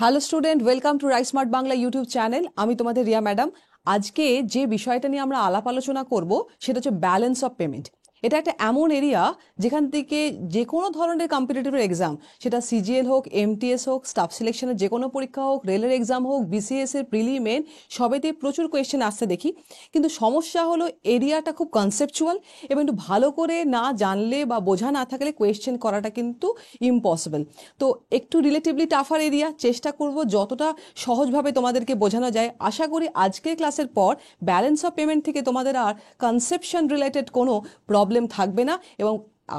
Hello student, welcome to rice smart Bangla YouTube channel. আমি তোমাদের Riya madam. আজকে যে বিষয়টা নিয়ে আমরা আলাপ আলোচনা করব সেটা হচ্ছে ব্যালেন্স অফ পেমেন্ট। এটা একটা এমন এরিয়া যেখান থেকে যে কোনো ধরনের কম্পিটিটিভ এক্সাম, সেটা সিজিএল হোক, এমটিএস হোক, স্টাফ সিলেকশনের যে কোনো পরীক্ষা হোক, রেলের এক্সাম হোক, বিসিএস এর প্রিলিমেন, সবেতেই প্রচুর কোয়েশ্চেন আসতে দেখি। কিন্তু সমস্যা হলো এরিয়াটা খুব কনসেপচুয়াল এবং একটু ভালো করে না জানলে বা বোঝা না থাকলে কোয়েশ্চেন করাটা কিন্তু ইম্পসিবল। তো একটু রিলেটিভলি টাফার এরিয়া, চেষ্টা করব যতটা সহজভাবে তোমাদেরকে বোঝানো যায়। আশা করি আজকের ক্লাসের পর ব্যালেন্স অফ পেমেন্ট থেকে তোমাদের আর কনসেপশন রিলেটেড কোনো প্রবলেম থাকবে না এবং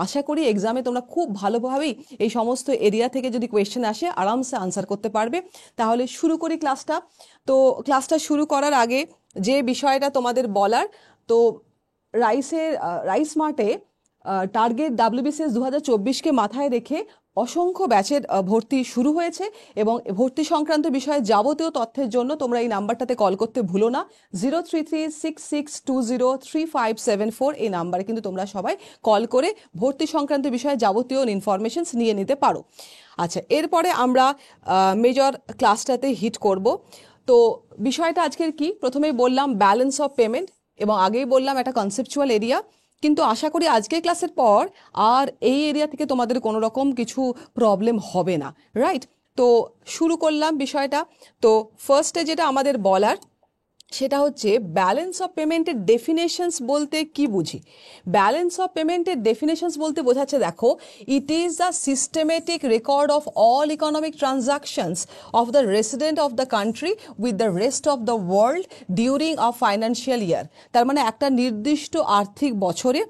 আশা করি এক্সামে তোমরা খুব ভালোভাবেই এই সমস্ত এরিয়া থেকে যদি কোয়েশ্চেন আসে আরামসে আনসার করতে পারবে। তাহলে শুরু করি ক্লাসটা। তো ক্লাসটা শুরু করার আগে যে বিষয়টা তোমাদের বলার, তো রাইস স্মার্টে টার্গেট WBCS 2024কে মাথায় রেখে অসংখ্য ব্যাচের ভর্তি শুরু হয়েছে এবং ভর্তি সংক্রান্ত বিষয়ে যাবতীয় তথ্যের জন্য তোমরা এই নাম্বারটাতে কল করতে ভুলো না। 033662035574 এই নাম্বারে কিন্তু তোমরা সবাই কল করে ভর্তি সংক্রান্ত বিষয়ে যাবতীয় ইনফরমেশনস নিয়ে নিতে পারো। আচ্ছা, এরপরে আমরা মেজর ক্লাসটাতে হিট করব। তো বিষয়টা আজকের কি, প্রথমেই বললাম ব্যালেন্স অফ পেমেন্ট এবং আগেই বললাম একটা কনসেপচুয়াল এরিয়া। কিন্তু আশা করি আজকের ক্লাসের পর আর এই এরিয়া থেকে তোমাদের কোনো রকম কিছু প্রবলেম হবে না, রাইট? তো শুরু করলাম বিষয়টা। তো ফার্স্টে যেটা আমাদের বলার সেটা হচ্ছে ব্যালেন্স অফ পেমেন্টের ডেফিনেশনস বলতে কি বুঝি। ব্যালেন্স অফ পেমেন্টের ডেফিনেশনস বলতে বোঝাচ্ছে, দেখো, it is the systematic record of all economic transactions of the resident of the country with the rest of the world during a financial year. তার মানে একটা নির্দিষ্ট আর্থিক বছরে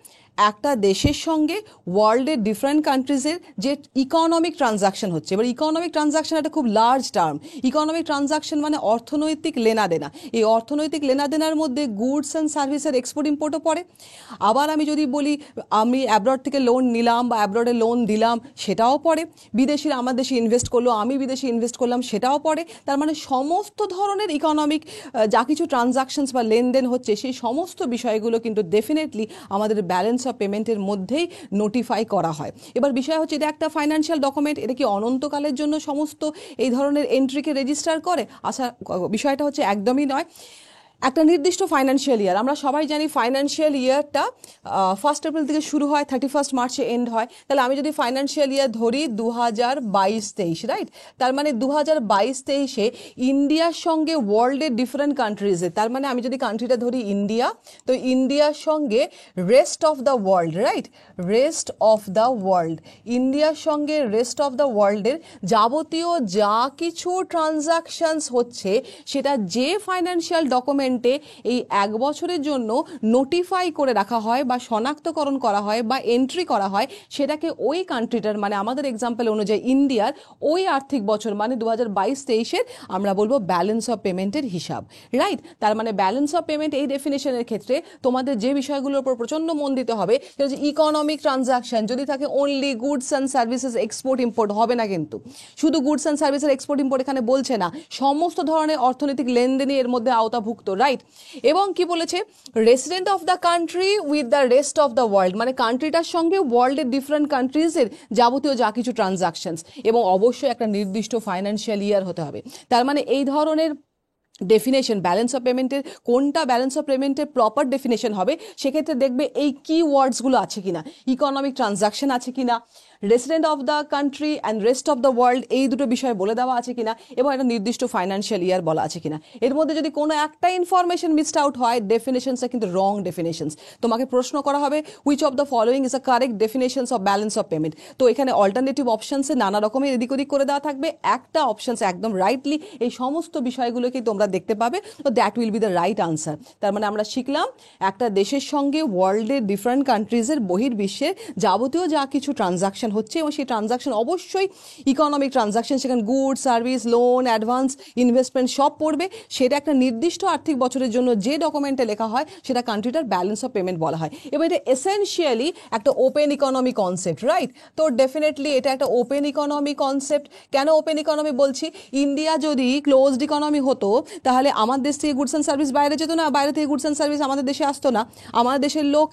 একটা দেশের সঙ্গে ওয়ার্ল্ডের ডিফারেন্ট কান্ট্রিজের যে ইকোনমিক ট্রানজাকশন হচ্ছে। এবার ইকোনমিক ট্রানজাকশন একটা খুব লার্জ টার্ম। ইকোনমিক ট্রানজাকশন মানে অর্থনৈতিক লেনাদেনা। এই অর্থনৈতিক লেনাদেনার মধ্যে গুডস অ্যান্ড সার্ভিসের এক্সপোর্ট ইম্পোর্টও পড়ে। আবার আমি যদি বলি আমি অ্যাব্রড থেকে লোন নিলাম বা অ্যাব্রডে লোন দিলাম, সেটাও পড়ে। বিদেশিরা আমার দেশে ইনভেস্ট করলো, আমি বিদেশে ইনভেস্ট করলাম, সেটাও পড়ে। তার মানে সমস্ত ধরনের ইকোনমিক যা কিছু ট্রানজাকশনস বা লেনদেন হচ্ছে সেই সমস্ত বিষয়গুলো কিন্তু ডেফিনেটলি আমাদের ব্যালেন্স অফ পেমেন্টের মধ্যেই নোটিফাই করা হয়। এবার বিষয় হচ্ছে, এটা একটা ফাইন্যান্সিয়াল ডকুমেন্ট, এটা কি অনন্তকালের জন্য সমস্ত এই ধরনের এন্ট্রিকে রেজিস্টার করে? বিষয়টা হচ্ছে একদমই নয়। একটা নির্দিষ্ট ফাইন্যান্সিয়াল ইয়ার, আমরা সবাই জানি ফাইন্যান্সিয়াল ইয়ারটা 1 এপ্রিল থেকে শুরু হয়, 31 মার্চে এন্ড হয়। তাহলে আমি যদি ফাইন্যান্সিয়াল ইয়ার ধরি 2022-23, রাইট? তার মানে 2022-23-এ ইন্ডিয়ার সঙ্গে ওয়ার্ল্ডের ডিফারেন্ট কান্ট্রিজে, তার মানে আমি যদি কান্ট্রিটা ধরি ইন্ডিয়া, তো ইন্ডিয়ার সঙ্গে rest of the world, right? Rest of the world, ইন্ডিয়ার সঙ্গে রেস্ট অফ দ্য ওয়ার্ল্ডের যাবতীয় যা কিছু ট্রানজাকশনস হচ্ছে সেটা যে ফাইন্যান্সিয়াল ডকুমেন্ট এই 1 বছরের জন্য নোটিফাই করে রাখা হয় বা শনাক্তকরণ করা হয় বা এন্ট্রি করা হয়, সেটাকে ওই কান্ট্রিটার মানে আমাদের এক্সাম্পল অনুযায়ী ইন্ডিয়ার ওই আর্থিক বছর মানে 2022-23-এর আমরা বলবো ব্যালেন্স অফ পেমেন্টের হিসাব, রাইট? তার মানে ব্যালেন্স অফ পেমেন্ট এই ডেফিনেশনের ক্ষেত্রে তোমাদের যে বিষয়গুলোর উপর প্রচন্ড মন দিতে হবে সেটা হচ্ছে ইকোনমিক ট্রানজাকশন। যদি থাকে only goods and services export import হবে না, কিন্তু শুধু গুডস অ্যান্ড সার্ভিসের এক্সপোর্ট ইম্পোর্ট এখানে বলছে না, সমস্ত ধরনের অর্থনৈতিক লেনদেনই এর মধ্যে আওতাভুক্ত, রাইট? এবং কি বলেছে, resident of the country with the rest of the world, মানে কান্ট্রিটার সঙ্গে ওয়ার্ল্ডের ডিফারেন্ট কান্ট্রিজের যাবতীয় যা কিছু ট্রানজাকশনস, এবং অবশ্যই একটা নির্দিষ্ট ফাইন্যান্সিয়াল ইয়ার হতে হবে। তার মানে এই ধরনের ডেফিনেশন ব্যালেন্স অফ পেমেন্টের, কোনটা ব্যালেন্স অফ পেমেন্টের প্রপার ডেফিনেশন হবে সেক্ষেত্রে দেখবে এই কি ওয়ার্ডসগুলো আছে কিনা, ইকোনমিক ট্রানজাকশন আছে কিনা, resident of the country and rest of the world, এই দুটো বিষয় বলে দেওয়া আছে কিনা, এবং একটা নির্দিষ্ট ফাইন্যান্সিয়াল ইয়ার বলা আছে কিনা। এর মধ্যে যদি কোনো একটা ইনফরমেশন মিসড আউট হয়, ডেফিনেশনসটা কিন্তু রং ডেফিনেশনস। তোমাকে প্রশ্ন করা হবে which of the following is a correct definitions of balance of payment. তো এখানে অল্টারনেটিভ অপশনসে নানা রকমের এদিক ওদিক করে দেওয়া থাকবে, একটা অপশনস একদম রাইটলি এই সমস্ত বিষয়গুলোকে তোমরা দেখতে পাবে, তো that will be the right answer. তার মানে আমরা শিখলাম একটা দেশের সঙ্গে ওয়ার্ল্ডের ডিফারেন্ট কান্ট্রিজের বহির্বিশ্বের যাবতীয় যা কিছু ট্রানজাকশন হচ্ছে, এবং সেই ট্রানজাকশন অবশ্যই ইকোনমিক ট্রানজাকশন, সেখানে good service loan advance investment সব পড়বে। সেটা একটা নির্দিষ্ট আর্থিক বছরের জন্য যে ডকুমেন্টে লেখা হয় সেটা কান্ট্রিটার ব্যালেন্স অফ পেমেন্ট বলা হয়। এবার এটা এসেনশিয়ালি একটা ওপেন ইকোনমি কনসেপ্ট, রাইট? তো ডেফিনেটলি এটা একটা ওপেন ইকোনমি কনসেপ্ট। কেন ওপেন ইকোনমি বলছি? ইন্ডিয়া যদি ক্লোজড ইকোনমি হতো তাহলে আমার দেশ থেকে গুডস অ্যান্ড সার্ভিস বাইরে যেত না, বাইরে থেকে গুডস অ্যান্ড সার্ভিস আমাদের দেশে আসতো না, আমাদের দেশের লোক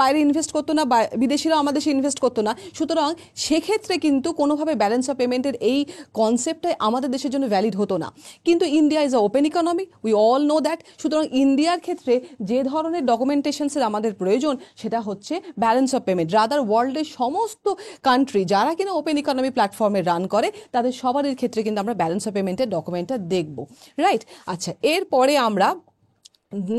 বাইরে ইনভেস্ট করতো না, বিদেশিরাও আমাদের দেশে ইনভেস্ট করতো না। সুতরাং সুতরাং সেক্ষেত্রে কিন্তু কোনোভাবে ব্যালেন্স অফ পেমেন্টের এই কনসেপ্টটাই আমাদের দেশের জন্য ভ্যালিড হতো না, কিন্তু India is a open economy, we all know that. সুতরাং ইন্ডিয়ার ক্ষেত্রে যে ধরনের ডকুমেন্টেশনসের আমাদের প্রয়োজন সেটা হচ্ছে ব্যালেন্স অফ পেমেন্ট। রাদার ওয়ার্ল্ডের সমস্ত কান্ট্রি যারা কিনা ওপেন ইকোনমি প্ল্যাটফর্মে রান করে তাদের সবারই ক্ষেত্রে কিন্তু আমরা ব্যালেন্স অফ পেমেন্টের ডকুমেন্টটা দেখব, রাইট? আচ্ছা, এরপরে আমরা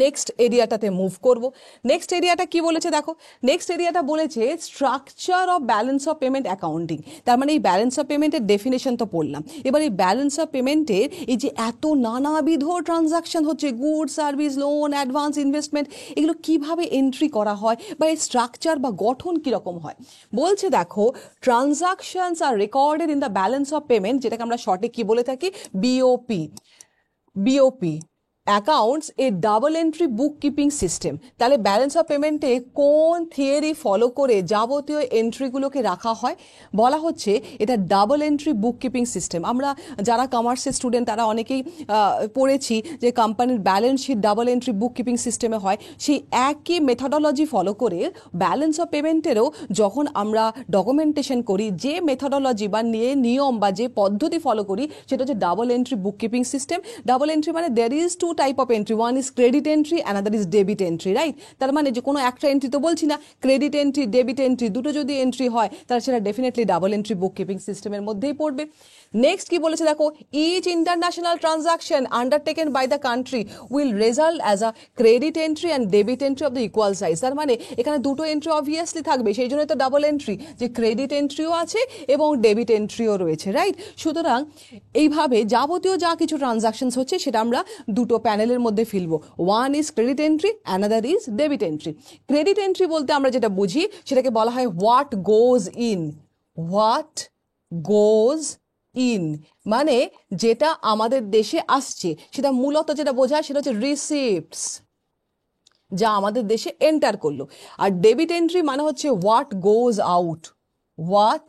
নেক্সট এরিয়াটাতে মুভ করব। নেক্সট এরিয়াটা কি বলেছে দেখো, নেক্সট এরিয়াটা বলেছে structure of balance of payment accounting. তার মানে এই ব্যালেন্স অফ পেমেন্টের ডেফিনেশন তো পড়লাম, এবার এই ব্যালেন্স অফ পেমেন্টের এই যে এত নানাবিধ ট্রানজাকশন হচ্ছে, good service, loan, advance, investment, এগুলো কিভাবে এন্ট্রি করা হয় বা এই স্ট্রাকচার বা গঠন কীরকম হয়। বলছে দেখো, transactions are recorded in the balance of payment, যেটাকে আমরা শর্টে কি বলে থাকি, BOP. BOP accounts a double entry book keeping system. তাহলে ব্যালেন্স অফ পেমেন্টে কোন থিওরি ফলো করে যাবতীয় এন্ট্রিগুলোকে রাখা হয়? বলা হচ্ছে এটা double entry book keeping system. আমরা যারা কমার্সের স্টুডেন্ট তারা অনেকেই পড়েছি যে কোম্পানির balance sheet double entry book keeping সিস্টেমে হয়। সেই একই মেথডোলজি ফলো করে ব্যালেন্স অফ পেমেন্টেরও যখন আমরা ডকুমেন্টেশন করি, যে মেথডোলজি বা নিয়ম বা যে পদ্ধতি ফলো করি সেটা হচ্ছে double entry book keeping system. Double entry মানে there is two type of entry, one is credit entry, another is debit entry, right? তার মানে যে কোনো একটা এন্ট্রি তো বলছি না, ক্রেডিট এন্ট্রি, ডেবিট এন্ট্রি দুটো যদি এন্ট্রি হয় তাহলে সেটা definitely double entry book keeping সিস্টেমের মধ্যেই পড়বে। নেক্সট কি বলেছে দেখো, each international transaction undertaken by the country will result as a credit entry and debit entry of the equal size. তার মানে এখানে দুটো এন্ট্রি অবভিয়াসলি থাকবে, সেই জন্য তো ডাবল এন্ট্রি, যে ক্রেডিট এন্ট্রিও আছে এবং ডেবিট এন্ট্রিও রয়েছে, রাইট? সুতরাং এইভাবে যাবতীয় যা কিছু ট্রানজাকশনস হচ্ছে সেটা আমরা দুটো প্যানেলের মধ্যে ফেলবো, one is credit entry, another is debit entry. Credit entry বলতে আমরা যেটা বুঝি সেটাকে বলা হয় what goes in. What goes in মানে যেটা আমাদের দেশে আসছে, সেটা মূলত যেটা বোঝায় সেটা হচ্ছে রিসিপ্টস, যা আমাদের দেশে এন্টার করলো। আর ডেবিট এন্ট্রি মানে হচ্ছে what goes out. What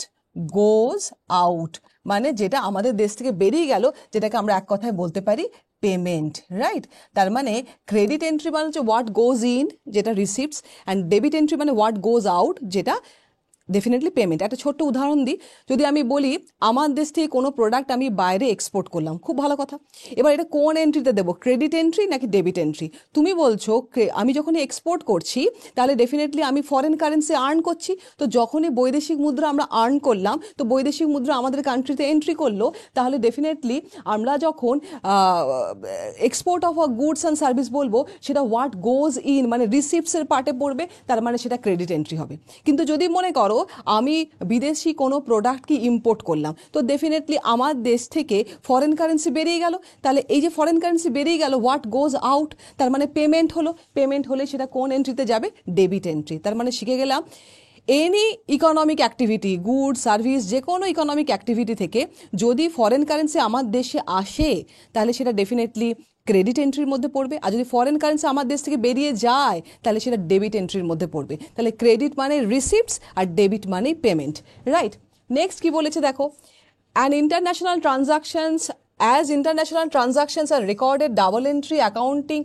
goes out মানে যেটা আমাদের দেশ থেকে বেরিয়ে গেল, যেটাকে আমরা এক কথায় বলতে পারি পেমেন্ট, রাইট? তার মানে ক্রেডিট এন্ট্রি মানে হচ্ছে হোয়াট গোজ ইন, যেটা রিসিপ্টস, অ্যান্ড ডেবিট এন্ট্রি মানে হোয়াট গোজ আউট, যেটা ডেফিনেটলি পেমেন্ট। একটা ছোট্ট উদাহরণ দিই, যদি আমি বলি আমার দেশ থেকে কোনো প্রোডাক্ট আমি বাইরে এক্সপোর্ট করলাম, খুব ভালো কথা, এবার এটা কোন এন্ট্রিতে দেবো, ক্রেডিট এন্ট্রি নাকি ডেবিট এন্ট্রি? তুমি বলছো আমি যখনই এক্সপোর্ট করছি তাহলে ডেফিনেটলি আমি ফরেন কারেন্সি আর্ন করছি, তো যখনই বৈদেশিক মুদ্রা আমরা আর্ন করলাম তো বৈদেশিক মুদ্রা আমাদের কান্ট্রিতে এন্ট্রি করলো, তাহলে ডেফিনেটলি আমরা যখন export of a goods and service বলবো সেটা হোয়াট গোজ ইন মানে রিসিপ্টসের পার্টে পড়বে, তার মানে সেটা ক্রেডিট এন্ট্রি হবে। কিন্তু যদি মনে করো আমি বিদেশি কোনো প্রোডাক্টকে ইম্পোর্ট করলাম, তো ডেফিনেটলি আমার দেশ থেকে ফরেন কারেন্সি বেরিয়ে গেল, তাহলে এই যে ফরেন কারেন্সি বেরিয়ে গেল, হোয়াট গোজ আউট, তার মানে পেমেন্ট হলো। পেমেন্ট হলে সেটা কোন এন্ট্রিতে যাবে, ডেবিট এন্ট্রি। তার মানে শিখে গেলাম any economic activity, good service, যে কোনো ইকোনমিক অ্যাক্টিভিটি থেকে যদি ফরেন কারেন্সি আমার দেশে আসে তাহলে সেটা ডেফিনেটলি ক্রেডিট এন্ট্রির মধ্যে পড়বে, আর যদি ফরেন কারেন্সি আমার দেশ থেকে বেরিয়ে যায় তাহলে সেটা ডেবিট এন্ট্রির মধ্যে পড়বে। তাহলে ক্রেডিট মানে রিসিপ্টস আর ডেবিট মানে পেমেন্ট, রাইট? নেক্সট কি বলেছে দেখো, an international transactions as international transactions are recorded, double entry accounting,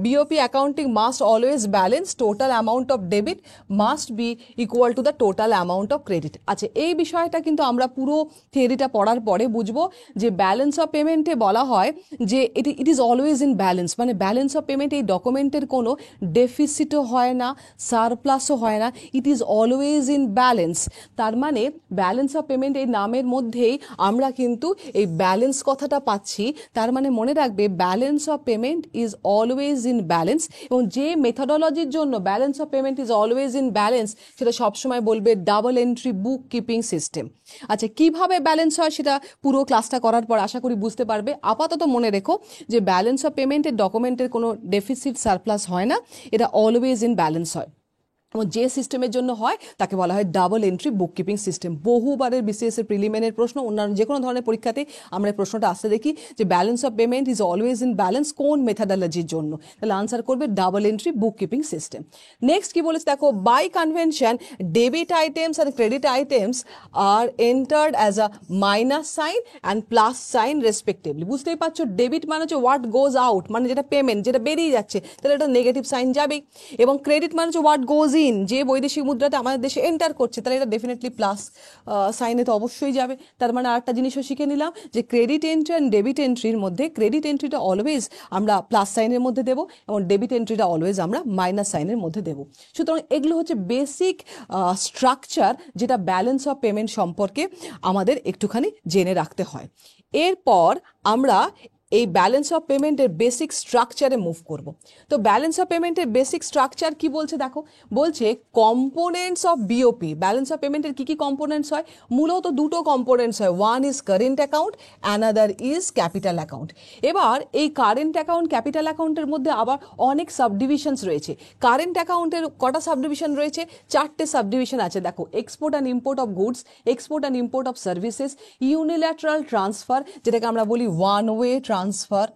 BOP accounting must always balance total amount of debit must be equal to the total amount of credit. আচ্ছা, এই বিষয়টা কিন্তু আমরা পুরো থিওরিটা পড়ার পরে বুঝবো যে ব্যালেন্স অফ পেমেন্টে বলা হয় যে it is always in balance, মানে ব্যালেন্স অফ পেমেন্ট এই ডকুমেন্টের কোনো ডেফিসিটও হয় না, সারপ্লাসও হয় না, it is always in balance. তার মানে ব্যালেন্স অফ পেমেন্ট এই নামের মধ্যেই আমরা কিন্তু এই ব্যালেন্স কথাটা পাচ্ছি। তার মানে মনে রাখবে balance of payment is always in balance, এবং যে মেথডোলজির জন্য balance of payment is always in balance সেটা সবসময় বলবে double entry book keeping system. আচ্ছা, কিভাবে ব্যালেন্স হয় সেটা পুরো ক্লাসটা করার পর আশা করি বুঝতে পারবে। আপাতত মনে রেখো যে ব্যালেন্স অফ পেমেন্টের ডকুমেন্টের কোনো ডেফিসিট সারপ্লাস হয় না, এটা অলওয়েজ ইন ব্যালেন্স হয়, এবং যে সিস্টেমের জন্য হয় তাকে বলা হয় double entry book keeping system. বহুবারের বিসিএস এর প্রিলিমিনারি প্রশ্ন, অন্যান্য যে কোনো ধরনের পরীক্ষাতে আমরা এই প্রশ্নটা আসতে দেখি যে balance of payment is always in balance কোন মেথডোলজির জন্য, তাহলে আনসার করবে double entry book keeping system. Next কি বলেছে দেখো, by convention debit items and credit items are entered as a minus sign and plus sign respectively. বুঝতেই পারছো, ডেবিট মানে হচ্ছে হোয়াট গোজ আউট, মানে যেটা পেমেন্ট, যেটা বেরিয়ে যাচ্ছে, তাহলে এটা নেগেটিভ সাইন যাবেই, এবং ক্রেডিট মানে হচ্ছে হোয়াট গোজ গ্রিন, যে বৈদেশিক মুদ্রাটা আমাদের দেশে এন্টার করছে তাহলে এটা ডেফিনেটলি প্লাস সাইনে তো অবশ্যই যাবে। তার মানে আরেকটা জিনিসও শিখে নিলাম যে ক্রেডিট এন্ট্রি অ্যান্ড ডেবিট এন্ট্রির মধ্যে ক্রেডিট এন্ট্রিটা অলওয়েজ আমরা প্লাস সাইনের মধ্যে দেবো এবং ডেবিট এন্ট্রিটা অলওয়েজ আমরা মাইনাস সাইনের মধ্যে দেবো। সুতরাং এগুলো হচ্ছে বেসিক স্ট্রাকচার যেটা ব্যালেন্স অফ পেমেন্ট সম্পর্কে আমাদের একটুখানি জেনে রাখতে হয়। এরপর আমরা এই ব্যালেন্স অফ পেমেন্টের বেসিক স্ট্রাকচারে মুভ করব। তো ব্যালেন্স অফ পেমেন্টের বেসিক স্ট্রাকচার কি বলছে দেখো, বলছে components of BOP. Balance of পেমেন্টের কি কি কম্পোনেন্টস হয়? মূলত দুটো কম্পোনেন্টস হয়, one is current account, another is capital account. এবার এই কারেন্ট অ্যাকাউন্ট ক্যাপিটাল অ্যাকাউন্টের মধ্যে আবার অনেক সাবডিভিশনস রয়েছে। কারেন্ট অ্যাকাউন্টের কটা সাবডিভিশন রয়েছে? 4টে সাবডিভিশন আছে দেখো, export and import of goods, export and import of services, unilateral transfer যেটাকে আমরা বলি ওয়ান ওয়ে ট্রান্সফার,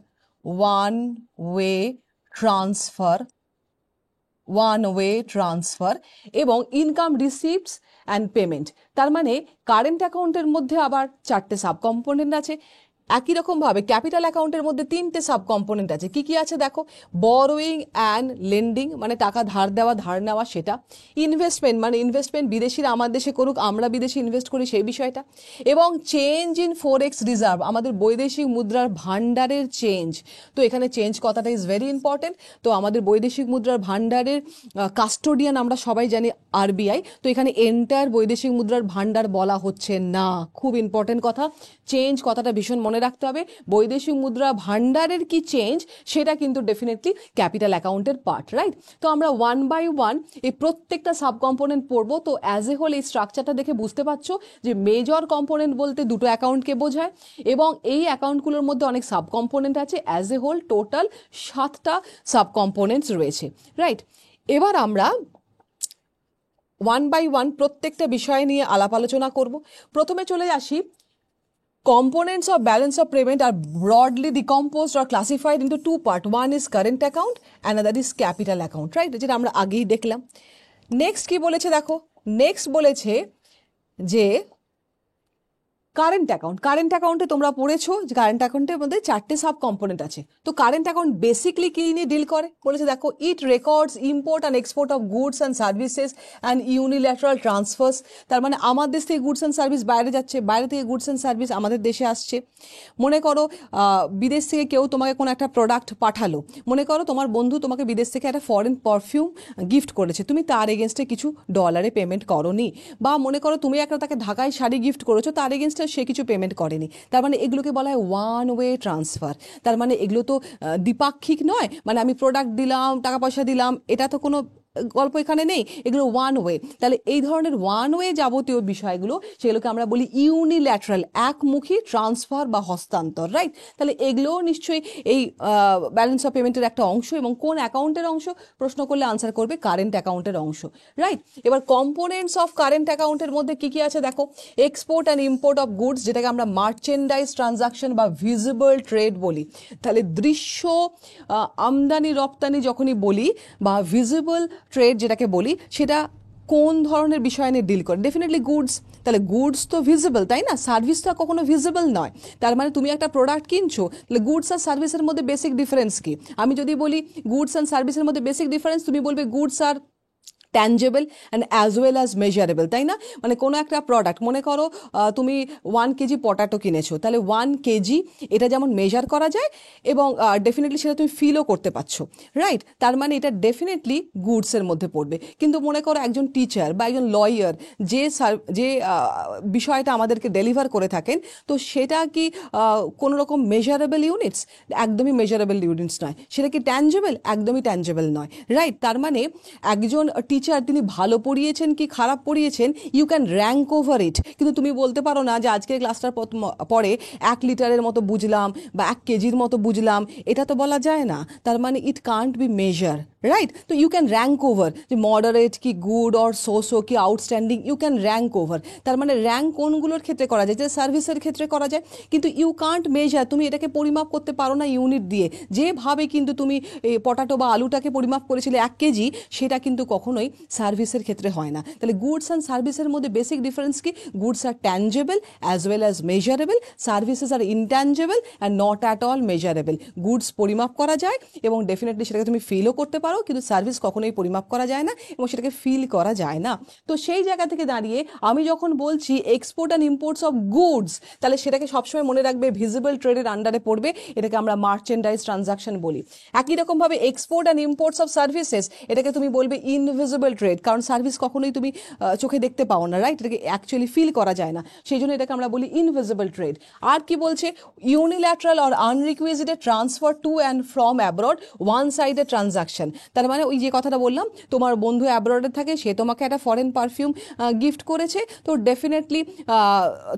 এবং ইনকাম রিসিপ্টস অ্যান্ড পেমেন্ট। তার মানে কারেন্ট অ্যাকাউন্টের মধ্যে আবার 4টে সাব কম্পোনেন্ট আছে। একই রকমভাবে ক্যাপিটাল অ্যাকাউন্টের মধ্যে 3টে সাব কম্পোনেন্ট আছে। কি কি আছে দেখো, বরোয়িং অ্যান্ড লেন্ডিং মানে টাকা ধার দেওয়া ধার নেওয়া সেটা, ইনভেস্টমেন্ট মানে ইনভেস্টমেন্ট বিদেশিরা আমার দেশে করুক আমরা বিদেশে ইনভেস্ট করি সেই বিষয়টা, এবং চেঞ্জ ইন ফরেক্স রিজার্ভ আমাদের বৈদেশিক মুদ্রার ভান্ডারের চেঞ্জ। তো এখানে চেঞ্জ কথাটা ইজ ভেরি ইম্পর্টেন্ট। তো আমাদের বৈদেশিক মুদ্রার ভান্ডারের কাস্টোডিয়ান আমরা সবাই জানি আরবিআই। তো এখানে এন্টায়ার বৈদেশিক মুদ্রার ভান্ডার বলা হচ্ছে না, খুব ইম্পর্টেন্ট কথা। চেঞ্জ কথাটা ভীষণ মনে রাখতে হবে। বৈদেশিক মুদ্রা ভান্ডারের কি চেঞ্জ সেটা কিন্তু ডেফিনেটলি ক্যাপিটাল অ্যাকাউন্টের পার্ট, রাইট? তো আমরা ওয়ান বাই ওয়ান এই প্রত্যেকটা সাব কম্পোনেন্ট পড়বো। তো অ্যাজ এ হোল এই স্ট্রাকচারটা দেখে বুঝতে পারছো যে মেজর কম্পোনেন্ট বলতে দুটো অ্যাকাউন্টকে বোঝায় এবং এই অ্যাকাউন্টগুলোর মধ্যে অনেক সাব কম্পোনেন্ট আছে। অ্যাজ এ হোল টোটাল 7টা সাব কম্পোনেন্টস রয়েছে, রাইট? এবার আমরা ওয়ান বাই ওয়ান প্রত্যেকটা বিষয় নিয়ে আলাপ আলোচনা করব। প্রথমে চলে আসি, components of balance of payment are broadly decomposed or classified into two parts. One is current account, another is capital account, right? যেটা আমরা আগেই দেখলাম। নেক্সট কি বলেছে দেখো, নেক্সট বলেছে যে কারেন্ট অ্যাকাউন্ট। কারেন্ট অ্যাকাউন্টে তোমরা পড়েছো যে কারেন্ট অ্যাকাউন্টের মধ্যে 4টে সাব কম্পোনেন্ট আছে। তো কারেন্ট অ্যাকাউন্ট বেসিকলি কি নিয়ে ডিল করে বলেছে দেখো, it records import and export of goods and services and unilateral transfers. তার মানে আমার দেশ থেকে গুডস অ্যান্ড সার্ভিস বাইরে যাচ্ছে, বাইরে থেকে গুডস অ্যান্ড সার্ভিস আমাদের দেশে আসছে। মনে করো বিদেশ থেকে কেউ তোমাকে কোনো একটা প্রোডাক্ট পাঠালো, মনে করো তোমার বন্ধু তোমাকে বিদেশ থেকে একটা ফরেন পারফিউম গিফট করেছে, তুমি তার এগেনস্টে কিছু ডলারে পেমেন্ট করোনি, বা মনে করো তুমি একটা তাকে ঢাকায় শাড়ি গিফট করেছো, তার এগেনস্টে সে কিছু পেমেন্ট করেনি। তার মানে এগুলোকে বলা হয় ওয়ান ওয়ে ট্রান্সফার। তার মানে এগুলো তো দ্বিপাক্ষিক নয়, মানে আমি প্রোডাক্ট দিলাম টাকা পয়সা দিলাম এটা তো কোনো গল্প এখানে নেই, এগুলো ওয়ান ওয়ে। তাহলে এই ধরনের ওয়ান ওয়ে যাবতীয় বিষয়গুলো সেগুলোকে আমরা বলি ইউনিল্যাটারাল, একমুখী ট্রান্সফার বা হস্তান্তর, রাইট? তাহলে এগুলোও নিশ্চয়ই এই ব্যালেন্স অফ পেমেন্টের একটা অংশ, এবং কোন অ্যাকাউন্টের অংশ প্রশ্ন করলে আনসার করবে কারেন্ট অ্যাকাউন্টের অংশ, রাইট? এবার কম্পোনেন্টস অফ কারেন্ট অ্যাকাউন্টের মধ্যে কি কি আছে দেখো, export and import of goods যেটাকে আমরা মার্চেন্ডাইজ ট্রানজাকশন বা ভিজিবল ট্রেড বলি। তাহলে দৃশ্য আমদানি রপ্তানি যখনই বলি বা ভিজিবল ট্রেড যেটাকে বলি, সেটা কোন ধরনের বিষয় নিয়ে ডিল করে? Definitely goods. তাহলে গুডস তো ভিজিবল, তাই না? সার্ভিস তো কখনো ভিজিবল নয়। তার মানে তুমি একটা প্রোডাক্ট কিনছো, তাহলে গুডস আর সার্ভিসের মধ্যে বেসিক ডিফারেন্স কি? আমি যদি বলি গুডস অ্যান্ড সার্ভিসের মধ্যে বেসিক ডিফারেন্স, তুমি বলবে goods are tangible and as well as measurable, তাই না? মানে কোনো একটা প্রোডাক্ট, মনে করো তুমি 1 কেজি পটাটো কিনেছো, তাহলে 1 কেজি এটা যেমন মেজার করা যায় এবং ডেফিনেটলি সেটা তুমি ফিলও করতে পারছো, রাইট? তার মানে এটা ডেফিনেটলি গুডসের মধ্যে পড়বে। কিন্তু মনে করো একজন টিচার বা একজন লয়ার যে বিষয়টা আমাদেরকে ডেলিভার করে থাকেন, তো সেটা কি কোনো রকম মেজারেবল ইউনিটস? একদমই মেজারেবল ইউনিটস নয়। সেটা কি ট্যাঞ্জেবল? একদমই ট্যাঞ্জেবল নয়, রাইট? তার মানে একজন টিচার তিনি ভালো পড়িয়েছেন কি খারাপ পড়িয়েছেন, you can rank over it, কিন্তু তুমি বলতে পারো না যে আজকের ক্লাসটার পরে 1 লিটারের মতো বুঝলাম বা 1 কেজির মতো বুঝলাম, এটা তো বলা যায় না। তার মানে it can't be measure, right? তো ইউ ক্যান র্যাঙ্ক ওভার যে মডারেট কি গুড অর সো কি outstanding, you can rank over. তার মানে র্যাঙ্ক কোনগুলোর ক্ষেত্রে করা যায়? যে সার্ভিসের ক্ষেত্রে করা যায়, কিন্তু ইউ কান্ট মেজার, তুমি এটাকে পরিমাপ করতে পারো না ইউনিট দিয়ে। যেভাবে কিন্তু তুমি এই পটাটো বা আলুটাকে পরিমাপ করেছিলে 1 কেজি, সেটা কিন্তু কখনোই হয়, সার্ভিসের ক্ষেত্রে হয় না। তাহলে গুডস অ্যান্ড সার্ভিসের মধ্যে বেসিক ডিফারেন্স কি? Goods are tangible as well as measurable, services are intangible and not at all measurable. Goods পরিমাপ করা যায় এবং ডেফিনেটলি সেটাকে তুমি ফিলও করতে পারো, কিন্তু সার্ভিস কখনোই পরিমাপ করা যায় না এবং সেটাকে ফিল করা যায় না। তো সেই জায়গা থেকে দাঁড়িয়ে আমি যখন বলছি export and imports of goods, তাহলে সেটাকে সবসময় মনে রাখবে ভিজিবল ট্রেডের আন্ডারে পড়বে, এটাকে আমরা মার্চেন্ডাইজ ট্রানজাকশন বলি। একই রকমভাবে export and imports of services, এটাকে তুমি বলবে ইনভিজিবল ট্রেড, কারণ সার্ভিস কখনোই তুমি চোখে দেখতে পাও না, রাইট? এটাকে অ্যাকচুয়ালি ফিল করা যায় না, সেই জন্য এটাকে আমরা বলি ইনভিজিবল ট্রেড। আর কি বলছে? Unilateral or unrequisited transfer to and from abroad, one sided transaction. তার মানে ওই যে কথাটা বললাম, তোমার বন্ধু অ্যাব্রডে থাকে, সে তোমাকে একটা ফরেন পারফিউম গিফট করেছে, তো ডেফিনেটলি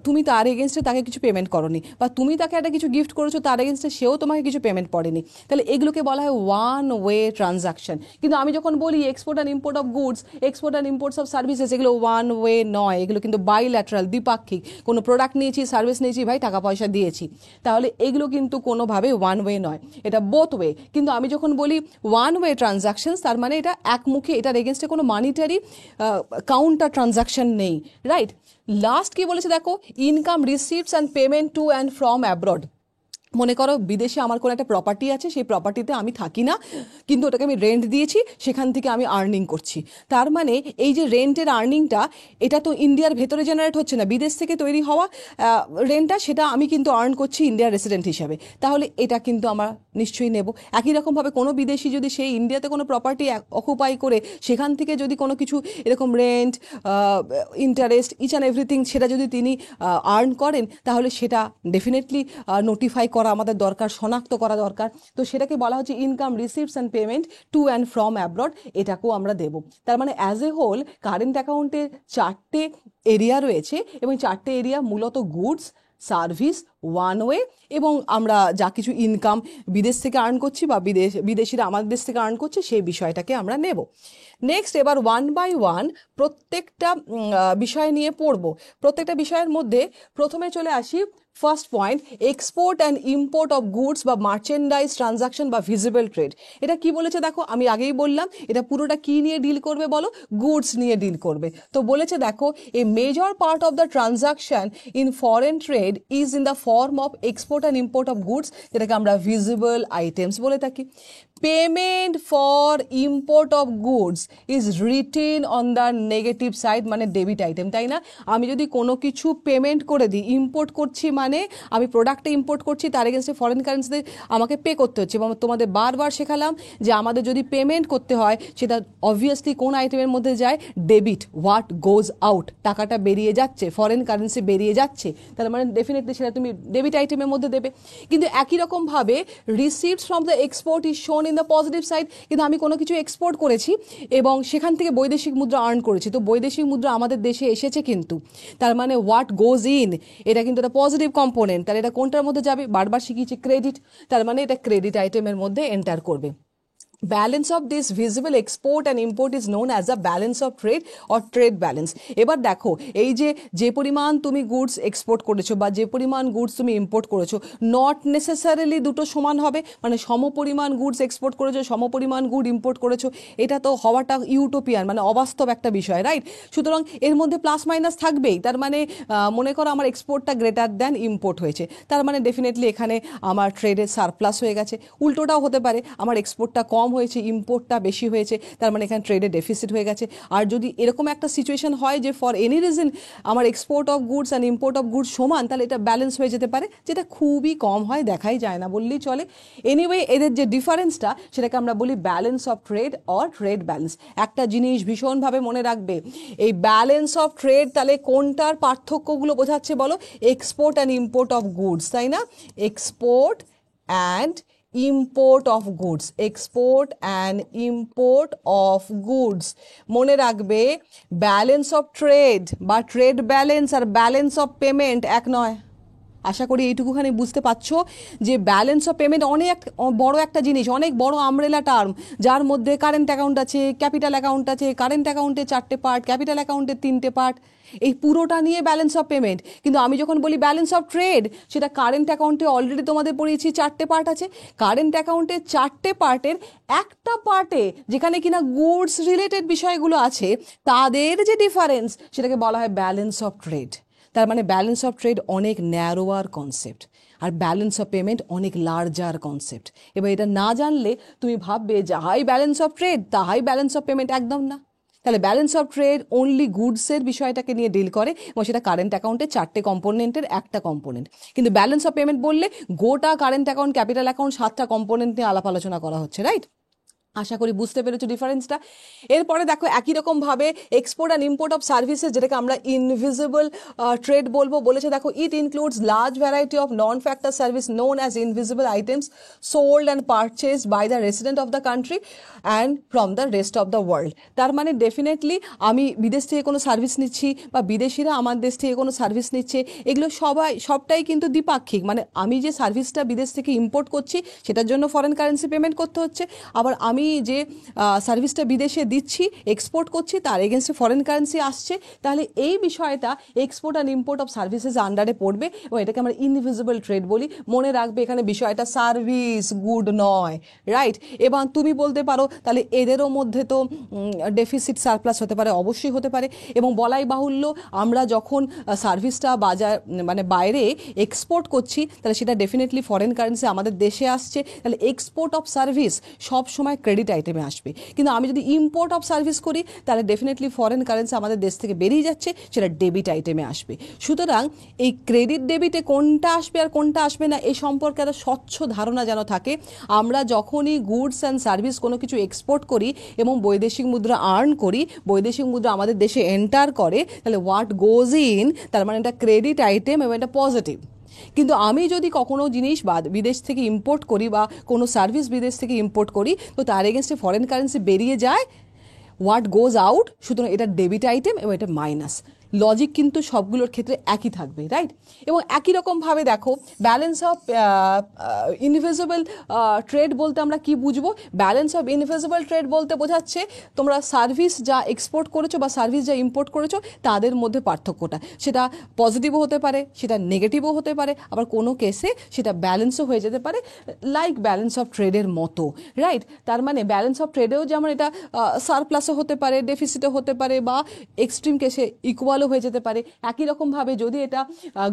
তুমি তার এগেনস্টে তাকে কিছু পেমেন্ট করোনি, বা তুমি তাকে একটা কিছু গিফট করেছো, তার এগেনস্টে সেও তোমাকে কিছু পেমেন্ট করেনি, তাহলে এগুলোকে বলা হয় ওয়ান ওয়ে ট্রানজাকশন। কিন্তু আমি যখন বলি export and import of goods, export and imports of services, এগুলো ওয়ান ওয়ে নয়, এগুলো কিন্তু বাইল্যাটারাল, দ্বিপাক্ষিক। কোনো প্রোডাক্ট নিয়েছি, সার্ভিস নিয়েছি, ভাই টাকা পয়সা দিয়েছি, তাহলে এগুলো কিন্তু কোনোভাবে ওয়ান ওয়ে নয়, এটা বোথ ওয়ে। কিন্তু আমি যখন বলি ওয়ান ওয়ে ট্রানজাকশন, তার মানে এটা একমুখী, এটার এগেনস্টে কোনো মানিটারি কাউন্টার ট্রানজাকশন নেই, রাইট? লাস্ট কি বলেছে দেখো, income receipts and payment to and from abroad. মনে করো বিদেশে আমার কোনো একটা প্রপার্টি আছে, সেই প্রপার্টিতে আমি থাকি না, কিন্তু ওটাকে আমি রেন্ট দিয়েছি, সেখান থেকে আমি আর্নিং করছি। তার মানে এই যে রেন্টের আর্নিংটা, এটা তো ইন্ডিয়ার ভেতরে জেনারেট হচ্ছে না, বিদেশ থেকে তৈরি হওয়া রেন্টটা, সেটা আমি কিন্তু আর্ন করছি ইন্ডিয়ার রেসিডেন্ট হিসাবে, তাহলে এটা কিন্তু আমরা নিশ্চয়ই নেব। একই রকমভাবে কোনো বিদেশি যদি সেই ইন্ডিয়াতে কোনো প্রপার্টি অকুপাই করে সেখান থেকে যদি কোনো কিছু এরকম rent, interest, each and everything, সেটা যদি তিনি আর্ন করেন, তাহলে সেটা ডেফিনেটলি নোটিফাই করা আমাদের দরকার, শনাক্ত করা দরকার। তো সেটাকে বলা হচ্ছে income receipts and payment to and from abroad, এটাকেও আমরা দেব। তার মানে অ্যাজ এ হোল কারেন্ট অ্যাকাউন্টের 4টে এরিয়া রয়েছে, এবং 4টে এরিয়া মূলত গুডস, সার্ভিস, ওয়ান ওয়ে, এবং আমরা যা কিছু ইনকাম বিদেশ থেকে আর্ন করছি বা বিদেশিরা আমাদের দেশ থেকে আর্ন করছে, সেই বিষয়টাকে আমরা নেব। নেক্সট, এবার ওয়ান বাই ওয়ান প্রত্যেকটা বিষয় নিয়ে পড়ব। প্রত্যেকটা বিষয়ের মধ্যে প্রথমে চলে আসি first point, export and import of goods বা মার্চেন্ডাইজ ট্রানজাকশন বা ভিজিবল ট্রেড। এটা কি বলেছে দেখো, আমি আগেই বললাম এটা পুরোটা কি নিয়ে ডিল করবে বলো, গুডস নিয়ে ডিল করবে। তো বলেছে দেখো, a major part of the transaction in foreign trade is in the form of export and import of goods, যেটাকে আমরা ভিজিবল আইটেমস বলে থাকি। Payment for import of goods is written on the negative side, মানে debit item, তাই না? আমি যদি কোনো কিছু পেমেন্ট করে দিই, ইম্পোর্ট করছি মানে আমি প্রোডাক্টে ইম্পোর্ট করছি, তার এগেন্সটে ফরেন কারেন্সিতে আমাকে পে করতে হচ্ছে। এবং তোমাদের বারবার শেখালাম যে আমাদের যদি পেমেন্ট করতে হয়, সেটা অবভিয়াসলি কোন আইটেমের মধ্যে যায়, ডেবিট, হোয়াট গোজ আউট, টাকাটা বেরিয়ে যাচ্ছে, ফরেন কারেন্সি বেরিয়ে যাচ্ছে, তার মানে ডেফিনেটলি সেটা তুমি ডেবিট আইটেমের মধ্যে দেবে। কিন্তু একই রকমভাবে receipts from the export is শোন ইন দ্য পজিটিভ সাইড। কিন্তু আমি কোনো কিছু এক্সপোর্ট করেছি এবং সেখান থেকে বৈদেশিক মুদ্রা আর্ন করেছি, তো বৈদেশিক মুদ্রা আমাদের দেশে এসেছে, কিন্তু তার মানে হোয়াট গোজ ইন, এটা কিন্তু একটা পজিটিভ কম্পোনেন্ট, তাহলে এটা কোনটার মধ্যে যাবে, বারবার শিখিয়েছি ক্রেডিট, তার মানে এটা ক্রেডিট আইটেমের মধ্যে এন্টার করবে। Balance of this visible export and import is known as a balance of trade or trade balance. এবার দেখো, এই যে পরিমাণ তুমি গুডস এক্সপোর্ট করেছো বা যে পরিমাণ গুডস তুমি ইম্পোর্ট করেছো, নট নেসেসারিলি দুটো সমান হবে, মানে সমপরিমাণ গুডস এক্সপোর্ট করেছো, সমপরিমাণ গুড ইম্পোর্ট করেছো, এটা তো হওয়াটা ইউটোপিয়ান, মানে অবাস্তব একটা বিষয়, রাইট? সুতরাং এর মধ্যে প্লাস মাইনাস থাকবেই। তার মানে মনে করো আমার এক্সপোর্টটা গ্রেটার দ্যান ইম্পোর্ট হয়েছে, তার মানে ডেফিনেটলি এখানে আমার ট্রেডের সারপ্লাস হয়ে গেছে। উল্টোটাও হতে পারে, আমার এক্সপোর্টটা কম হয়েছে, ইম্পোর্টটা বেশি হয়েছে, তার মানে এখানে ট্রেডে ডেফিসিট হয়ে গেছে। আর যদি এরকম একটা সিচুয়েশন হয় যে ফর এনি রিজন আমার export of goods and import of goods সমান, তাহলে এটা ব্যালেন্স হয়ে যেতে পারে, যেটা খুবই কম হয়, দেখাই যায় না বললেই চলে। এনিওয়ে, এদের যে ডিফারেন্সটা সেটাকে আমরা বলি balance of trade or trade balance. একটা জিনিস ভীষণভাবে মনে রাখবে, এই ব্যালেন্স অফ ট্রেড তাহলে কোনটার পার্থক্যগুলো বোঝাচ্ছে বলো, export and import of goods, তাই না? Export and import of goods, export and import of goods. মনে রাখবে ব্যালেন্স অফ ট্রেড বা ট্রেড ব্যালেন্স আর ব্যালেন্স অফ পেমেন্ট এক নয়। আশা করি এইটুকুখানি বুঝতে পারছো যে ব্যালেন্স অফ পেমেন্ট অনেক বড় একটা জিনিস, অনেক বড় আমব্রেলা টার্ম, যার মধ্যে কারেন্ট অ্যাকাউন্ট আছে, ক্যাপিটাল অ্যাকাউন্ট আছে, কারেন্ট অ্যাকাউন্টে 4টে পার্ট, ক্যাপিটাল অ্যাকাউন্টে 3টে পার্ট, এই পুরোটা নিয়ে ব্যালেন্স অফ পেমেন্ট। কিন্তু আমি যখন বলি ব্যালেন্স অফ ট্রেড, সেটা কারেন্ট অ্যাকাউন্টে অলরেডি তোমাদের পড়িয়েছি 4টে পার্ট আছে। কারেন্ট অ্যাকাউন্টে 4টে পার্টের একটা পার্টে যেখানে কিনা গুডস রিলেটেড বিষয়গুলো আছে, তাদের যে ডিফারেন্স সেটাকে বলা হয় ব্যালেন্স অফ ট্রেড। তার মানে ব্যালেন্স অফ ট্রেড অনেক ন্যারোয়ার কনসেপ্ট, আর ব্যালেন্স অফ পেমেন্ট অনেক লার্জার কনসেপ্ট। এবার এটা না জানলে তুমি ভাববে যাহাই ব্যালেন্স অফ ট্রেড তাহাই ব্যালেন্স অফ পেমেন্ট, একদম না। তাহলে ব্যালেন্স অফ ট্রেড অনলি গুডসের বিষয়টাকে নিয়ে ডিল করে, এবং সেটা কারেন্ট অ্যাকাউন্টে 4টে কম্পোনেন্টের একটা কম্পোনেন্ট। কিন্তু ব্যালেন্স অফ পেমেন্ট বললে গোটা কারেন্ট অ্যাকাউন্ট, ক্যাপিটাল অ্যাকাউন্ট 7টা কম্পোনেন্ট নিয়ে আলাপ আলোচনা করা হচ্ছে, রাইট? আশা করি বুঝতে পেরেছো ডিফারেন্সটা। এরপরে দেখো একই রকম ভাবে export and import of services, যেটাকে আমরা ইনভিজিবল ট্রেড বলবো, বলেছে দেখো it includes large variety of non factor service known as invisible items sold and purchased by the resident of the country and from the rest of the world. তার মানে definitely আমি বিদেশ থেকে কোনো service নিচ্ছি বা বিদেশিরা আমার দেশ থেকে কোনো সার্ভিস নিচ্ছে, এগুলো সবটাই কিন্তু দ্বিপাক্ষিক। মানে আমি যে সার্ভিসটা বিদেশ থেকে ইম্পোর্ট করছি সেটার জন্য ফরেন কারেন্সি পেমেন্ট করতে হচ্ছে, আবার আমি যে সার্ভিসটা বিদেশে দিচ্ছি, এক্সপোর্ট করছি, তার এগেনস্টে ফরেন কারেন্সি আসছে। তাহলে এই বিষয়টা export and import of services আন্ডারে পড়বে, এবং এটাকে আমরা ইনভিজিবল ট্রেড বলি। মনে রাখবে এখানে বিষয়টা সার্ভিস গুড নয়, রাইট? এবং তুমি বলতে পারো তাহলে এদেরও মধ্যে তো ডেফিসিট সারপ্লাস হতে পারে, অবশ্যই হতে পারে। এবং বলাই বাহুল্য আমরা যখন সার্ভিসটা মানে বাইরে এক্সপোর্ট করছি, তাহলে সেটা ডেফিনেটলি ফরেন কারেন্সি আমাদের দেশে আসছে, তাহলে এক্সপোর্ট অফ সার্ভিস সব সময় ক্রেডিট আইটেমে আসবে। কিন্তু আমি যদি ইম্পোর্ট অফ সার্ভিস করি, তাহলে ডেফিনেটলি ফরেন কারেন্সি আমাদের দেশ থেকে বেরিয়ে যাচ্ছে, সেটা ডেবিট আইটেমে আসবে। সুতরাং এই ক্রেডিট ডেবিটে কোনটা আসবে আর কোনটা আসবে না, এই সম্পর্কে একটা স্বচ্ছ ধারণা যেন থাকে। আমরা যখনই গুডস অ্যান্ড সার্ভিস কোনো কিছু এক্সপোর্ট করি এবং বৈদেশিক মুদ্রা আর্ন করি, বৈদেশিক মুদ্রা আমাদের দেশে এন্টার করে, তাহলে হোয়াট গোজ ইন, তার মানে এটা ক্রেডিট আইটেম এবং এটা পজিটিভ। কিন্তু আমি যদি কখনো জিনিস বিদেশ থেকে ইম্পোর্ট করি বা কোনো সার্ভিস বিদেশ থেকে ইম্পোর্ট করি, তো তার এগেনস্টে ফরেন কারেন্সি বেরিয়ে যায়, হোয়াট গোজ আউট, সুতরাং এটা ডেবিট আইটেম এবং এটা মাইনাস। লজিক কিন্তু সবগুলোর ক্ষেত্রে একই থাকবে, রাইট? এবং একই রকমভাবে দেখো ব্যালেন্স অফ ইনভিজিবল ট্রেড বলতে আমরা কি বুঝবো? ব্যালেন্স অফ ইনভিজিবল ট্রেড বলতে বোঝাচ্ছে তোমরা সার্ভিস যা এক্সপোর্ট করেছো বা সার্ভিস যা ইম্পোর্ট করেছো তাদের মধ্যে পার্থক্যটা, সেটা পজিটিভও হতে পারে, সেটা নেগেটিভও হতে পারে, আবার কোনো কেসে সেটা ব্যালেন্সও হয়ে যেতে পারে, লাইক ব্যালেন্স অফ ট্রেডের মতো, রাইট? তার মানে ব্যালেন্স অফ ট্রেডেও যেমন এটা সারপ্লাসও হতে পারে, ডেফিসিটও হতে পারে, বা এক্সট্রিম কেসে ইকুয়াল হয়ে যেতে পারে। একই রকমভাবে যদি এটা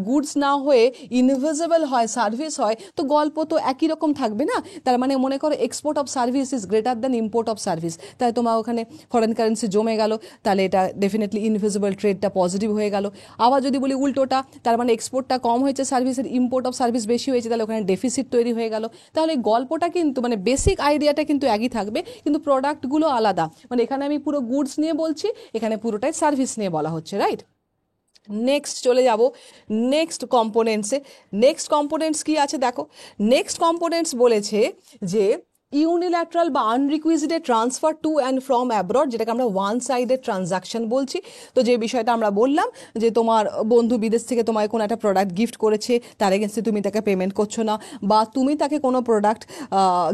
গুডস না হয়ে ইনভিজিবল হয়, সার্ভিস হয়, তো গল্প তো একই রকম থাকবে না? তার মানে মনে করো export of service is greater than import of service, তাই তোমার ওখানে ফরেন কারেন্সি জমে গেল, তাহলে এটা ডেফিনেটলি ইনভিজিবল ট্রেডটা পজিটিভ হয়ে গেল। আবার যদি বলি উল্টোটা, তার মানে এক্সপোর্টটা কম হয়েছে সার্ভিসের, ইম্পোর্ট অফ সার্ভিস বেশি হয়েছে, তাহলে ওখানে ডেফিসিট তৈরি হয়ে গেল। তাহলে গল্পটা কিন্তু মানে বেসিক আইডিয়াটা কিন্তু একই থাকবে, কিন্তু প্রোডাক্টগুলো আলাদা। মানে এখানে আমি পুরো গুডস নিয়ে বলছি, এখানে পুরোটাই সার্ভিস নিয়ে বলা হচ্ছে, রাইট? নেক্সট চলে যাব নেক্সট কম্পোনেন্টসে। নেক্সট কম্পোনেন্টস কি আছে দেখো, নেক্সট কম্পোনেন্টস বলেছে যে ইউনিল্যাটারাল বা unrequisited transfer to and from abroad, যেটাকে আমরা ওয়ান সাইডেড ট্রানজাকশন বলছি। তো যে বিষয়টা আমরা বললাম যে তোমার বন্ধু বিদেশ থেকে তোমায় কোনো একটা প্রোডাক্ট গিফট করেছে, তার এগেন্সে তুমি তাকে পেমেন্ট করছো না, বা তুমি তাকে কোনো প্রোডাক্ট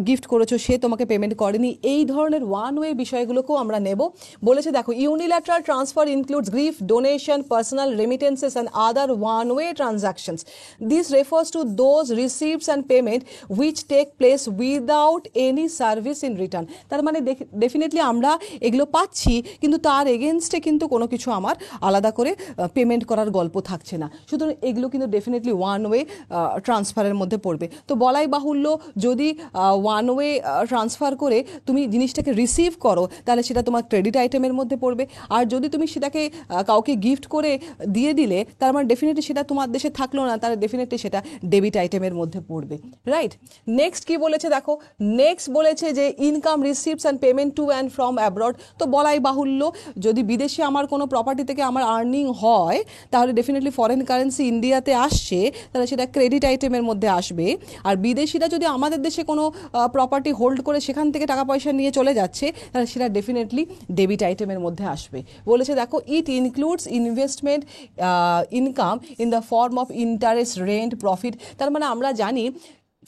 গিফট করেছো, সে তোমাকে পেমেন্ট করেনি, এই ধরনের ওয়ান ওয়ে বিষয়গুলোকেও আমরা নেব। বলেছে দেখো unilateral transfer includes gift, donation, personal remittances and other one way transactions. This refers to those receives and payment which take place without any service in return. তার মানে ডেফিনেটলি আমরা এগুলো পাচ্ছি, কিন্তু তার এগেনস্টে কিন্তু কোনো কিছু আমার আলাদা করে পেমেন্ট করার গল্প থাকছে না। সুতরাং এগুলো কিন্তু ডেফিনেটলি ওয়ান ওয়ে ট্রান্সফারের মধ্যে পড়বে। তো বলাই বাহুল্য, যদি ওয়ান ওয়ে ট্রান্সফার করে তুমি জিনিসটাকে রিসিভ করো, তাহলে সেটা তোমার ক্রেডিট আইটেমের মধ্যে পড়বে। আর যদি তুমি সেটাকে কাউকে গিফট করে দিয়ে দিলে, তার মানে ডেফিনেটলি সেটা তোমার দেশে থাকলো না, তাহলে ডেফিনেটলি সেটা ডেবিট আইটেমের মধ্যে পড়বে, রাইট? নেক্সট কি বলেছে দেখো, নেক্সট নেক্সট বলেছে যে income receives and payment to and from abroad, তো বলাই বাহুল্য, যদি বিদেশে আমার কোনো প্রপার্টি থেকে আমার আর্নিং হয় তাহলে ডেফিনেটলি ফরেন কারেন্সি ইন্ডিয়াতে আসছে, তাহলে সেটা ক্রেডিট আইটেমের মধ্যে আসবে। আর বিদেশিরা যদি আমাদের দেশে কোনো প্রপার্টি হোল্ড করে সেখান থেকে টাকা পয়সা নিয়ে চলে যাচ্ছে, তাহলে সেটা ডেফিনেটলি ডেবিট আইটেমের মধ্যে আসবে। বলেছে দেখো it includes investment income in the form of interest, rent, profit. তার মানে আমরা জানি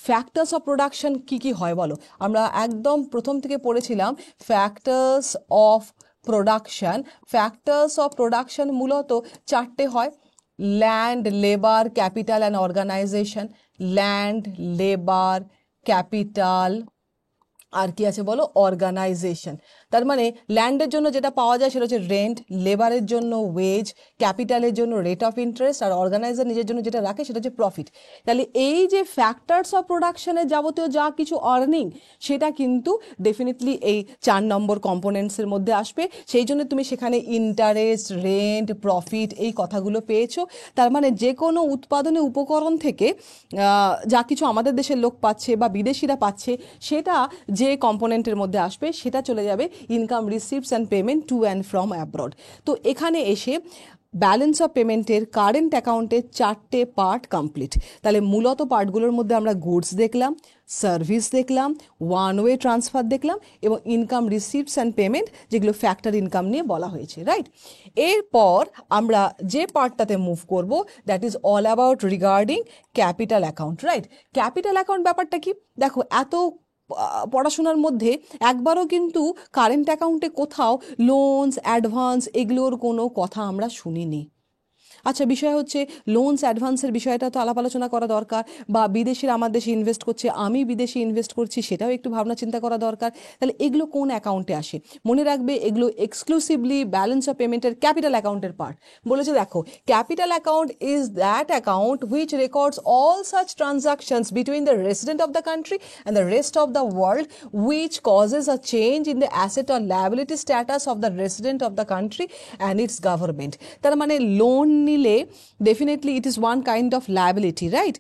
ফ্যাক্টরস অফ প্রোডাকশন কী কী হয় বলো, আমরা একদম প্রথম থেকে পড়েছিলাম factors of production. Factors of production মূলত চারটে হয়: land, labour, capital and organisation. Land, labour, capital, আর কি আছে বলো, অর্গানাইজেশন। তার মানে ল্যান্ডের জন্য যেটা পাওয়া যায় সেটা হচ্ছে রেন্ট, লেবারের জন্য ওয়েজ, ক্যাপিটালের জন্য রেট অফ ইন্টারেস্ট, আর অর্গানাইজার নিজের জন্য যেটা রাখে সেটা হচ্ছে প্রফিট। তাহলে এই যে ফ্যাক্টরস অফ প্রোডাকশনের যাবতীয় যা কিছু আর্নিং, সেটা কিন্তু ডেফিনেটলি এই 4 নম্বর কম্পোনেন্টসের মধ্যে আসবে। সেই জন্য তুমি সেখানে ইন্টারেস্ট, রেন্ট, প্রফিট এই কথাগুলো পেয়েছো। তার মানে যে কোনো উৎপাদনে উপকরণ থেকে যা কিছু আমাদের দেশের লোক পাচ্ছে বা বিদেশিরা পাচ্ছে, সেটা যে কম্পোনেন্টের মধ্যে আসবে সেটা চলে যাবে income receives and payment to and from abroad. তো এখানে এসে ব্যালেন্স অফ পেমেন্টের কারেন্ট অ্যাকাউন্টের 4টে পার্ট কমপ্লিট। তাহলে মূলত পার্টগুলোর মধ্যে আমরা গুডস দেখলাম, সার্ভিস দেখলাম, ওয়ান ওয়ে ট্রান্সফার দেখলাম এবং ইনকাম রিসিভস অ্যান্ড পেমেন্ট, যেগুলো ফ্যাক্টর ইনকাম নিয়ে বলা হয়েছে, রাইট। এরপর আমরা যে পার্টটাতে মুভ করব, that is all about regarding capital account, right. Capital account ব্যাপারটা কি, দেখো এত পড়াশোনার মধ্যে একবারও কিন্তু কারেন্ট অ্যাকাউন্টে কোথাও লোনস, অ্যাডভান্স এগুলোর কোনো কথা আমরা শুনিনি। আচ্ছা, বিষয় হচ্ছে লোনস অ্যাডভান্সের বিষয়টা তো আলাপ আলোচনা করা দরকার, বা বিদেশিরা আমার দেশে ইনভেস্ট করছে, আমি বিদেশে ইনভেস্ট করছি, সেটাও একটু ভাবনা চিন্তা করা দরকার। তাহলে এগুলো কোন অ্যাকাউন্টে আসে? মনে রাখবে এগুলো এক্সক্লুসিভলি ব্যালেন্স অফ পেমেন্টের ক্যাপিটাল অ্যাকাউন্টের পার্ট। বলেছে দেখো capital account is that account which records all such transactions between the resident of the country and the rest of the world which causes a change in the asset or liability status of the resident of the country and its government. তার মানে loan নিলে definitely it is one kind of liability, right.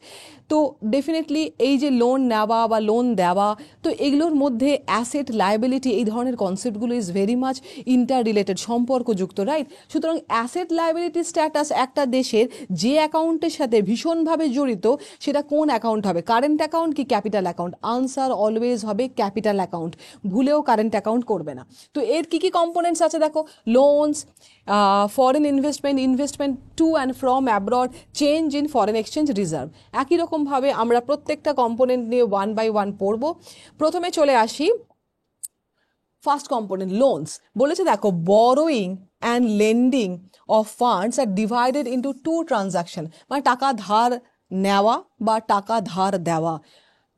তো definitely এই যে loan নেওয়া বা loan দেওয়া, তো এগুলোর মধ্যে অ্যাসেট, লায়াবিলিটি এই ধরনের কনসেপ্টগুলো is very much inter related, সম্পর্কযুক্ত, রাইট। সুতরাং অ্যাসেট লায়াবিলিটি স্ট্যাটাস একটা দেশের যে অ্যাকাউন্টের সাথে ভীষণভাবে জড়িত, সেটা কোন অ্যাকাউন্ট হবে, কারেন্ট অ্যাকাউন্ট কি ক্যাপিটাল অ্যাকাউন্ট? আনসার অলওয়েজ হবে ক্যাপিটাল অ্যাকাউন্ট, ভুলেও কারেন্ট অ্যাকাউন্ট করবে না। তো এর কি কি কম্পোনেন্টস আছে দেখো, loans, foreign investment, investment to and from abroad, change in foreign exchange reserve. একই রকমভাবে আমরা প্রত্যেকটা কম্পোনেন্ট নিয়ে ওয়ান বাই ওয়ান পড়ব। প্রথমে চলে আসি ফার্স্ট কম্পোনেন্ট, লোনস। বলেছে দেখো borrowing and lending of funds are divided into two transaction, মানে টাকা ধার নেওয়া বা টাকা ধার দেওয়া।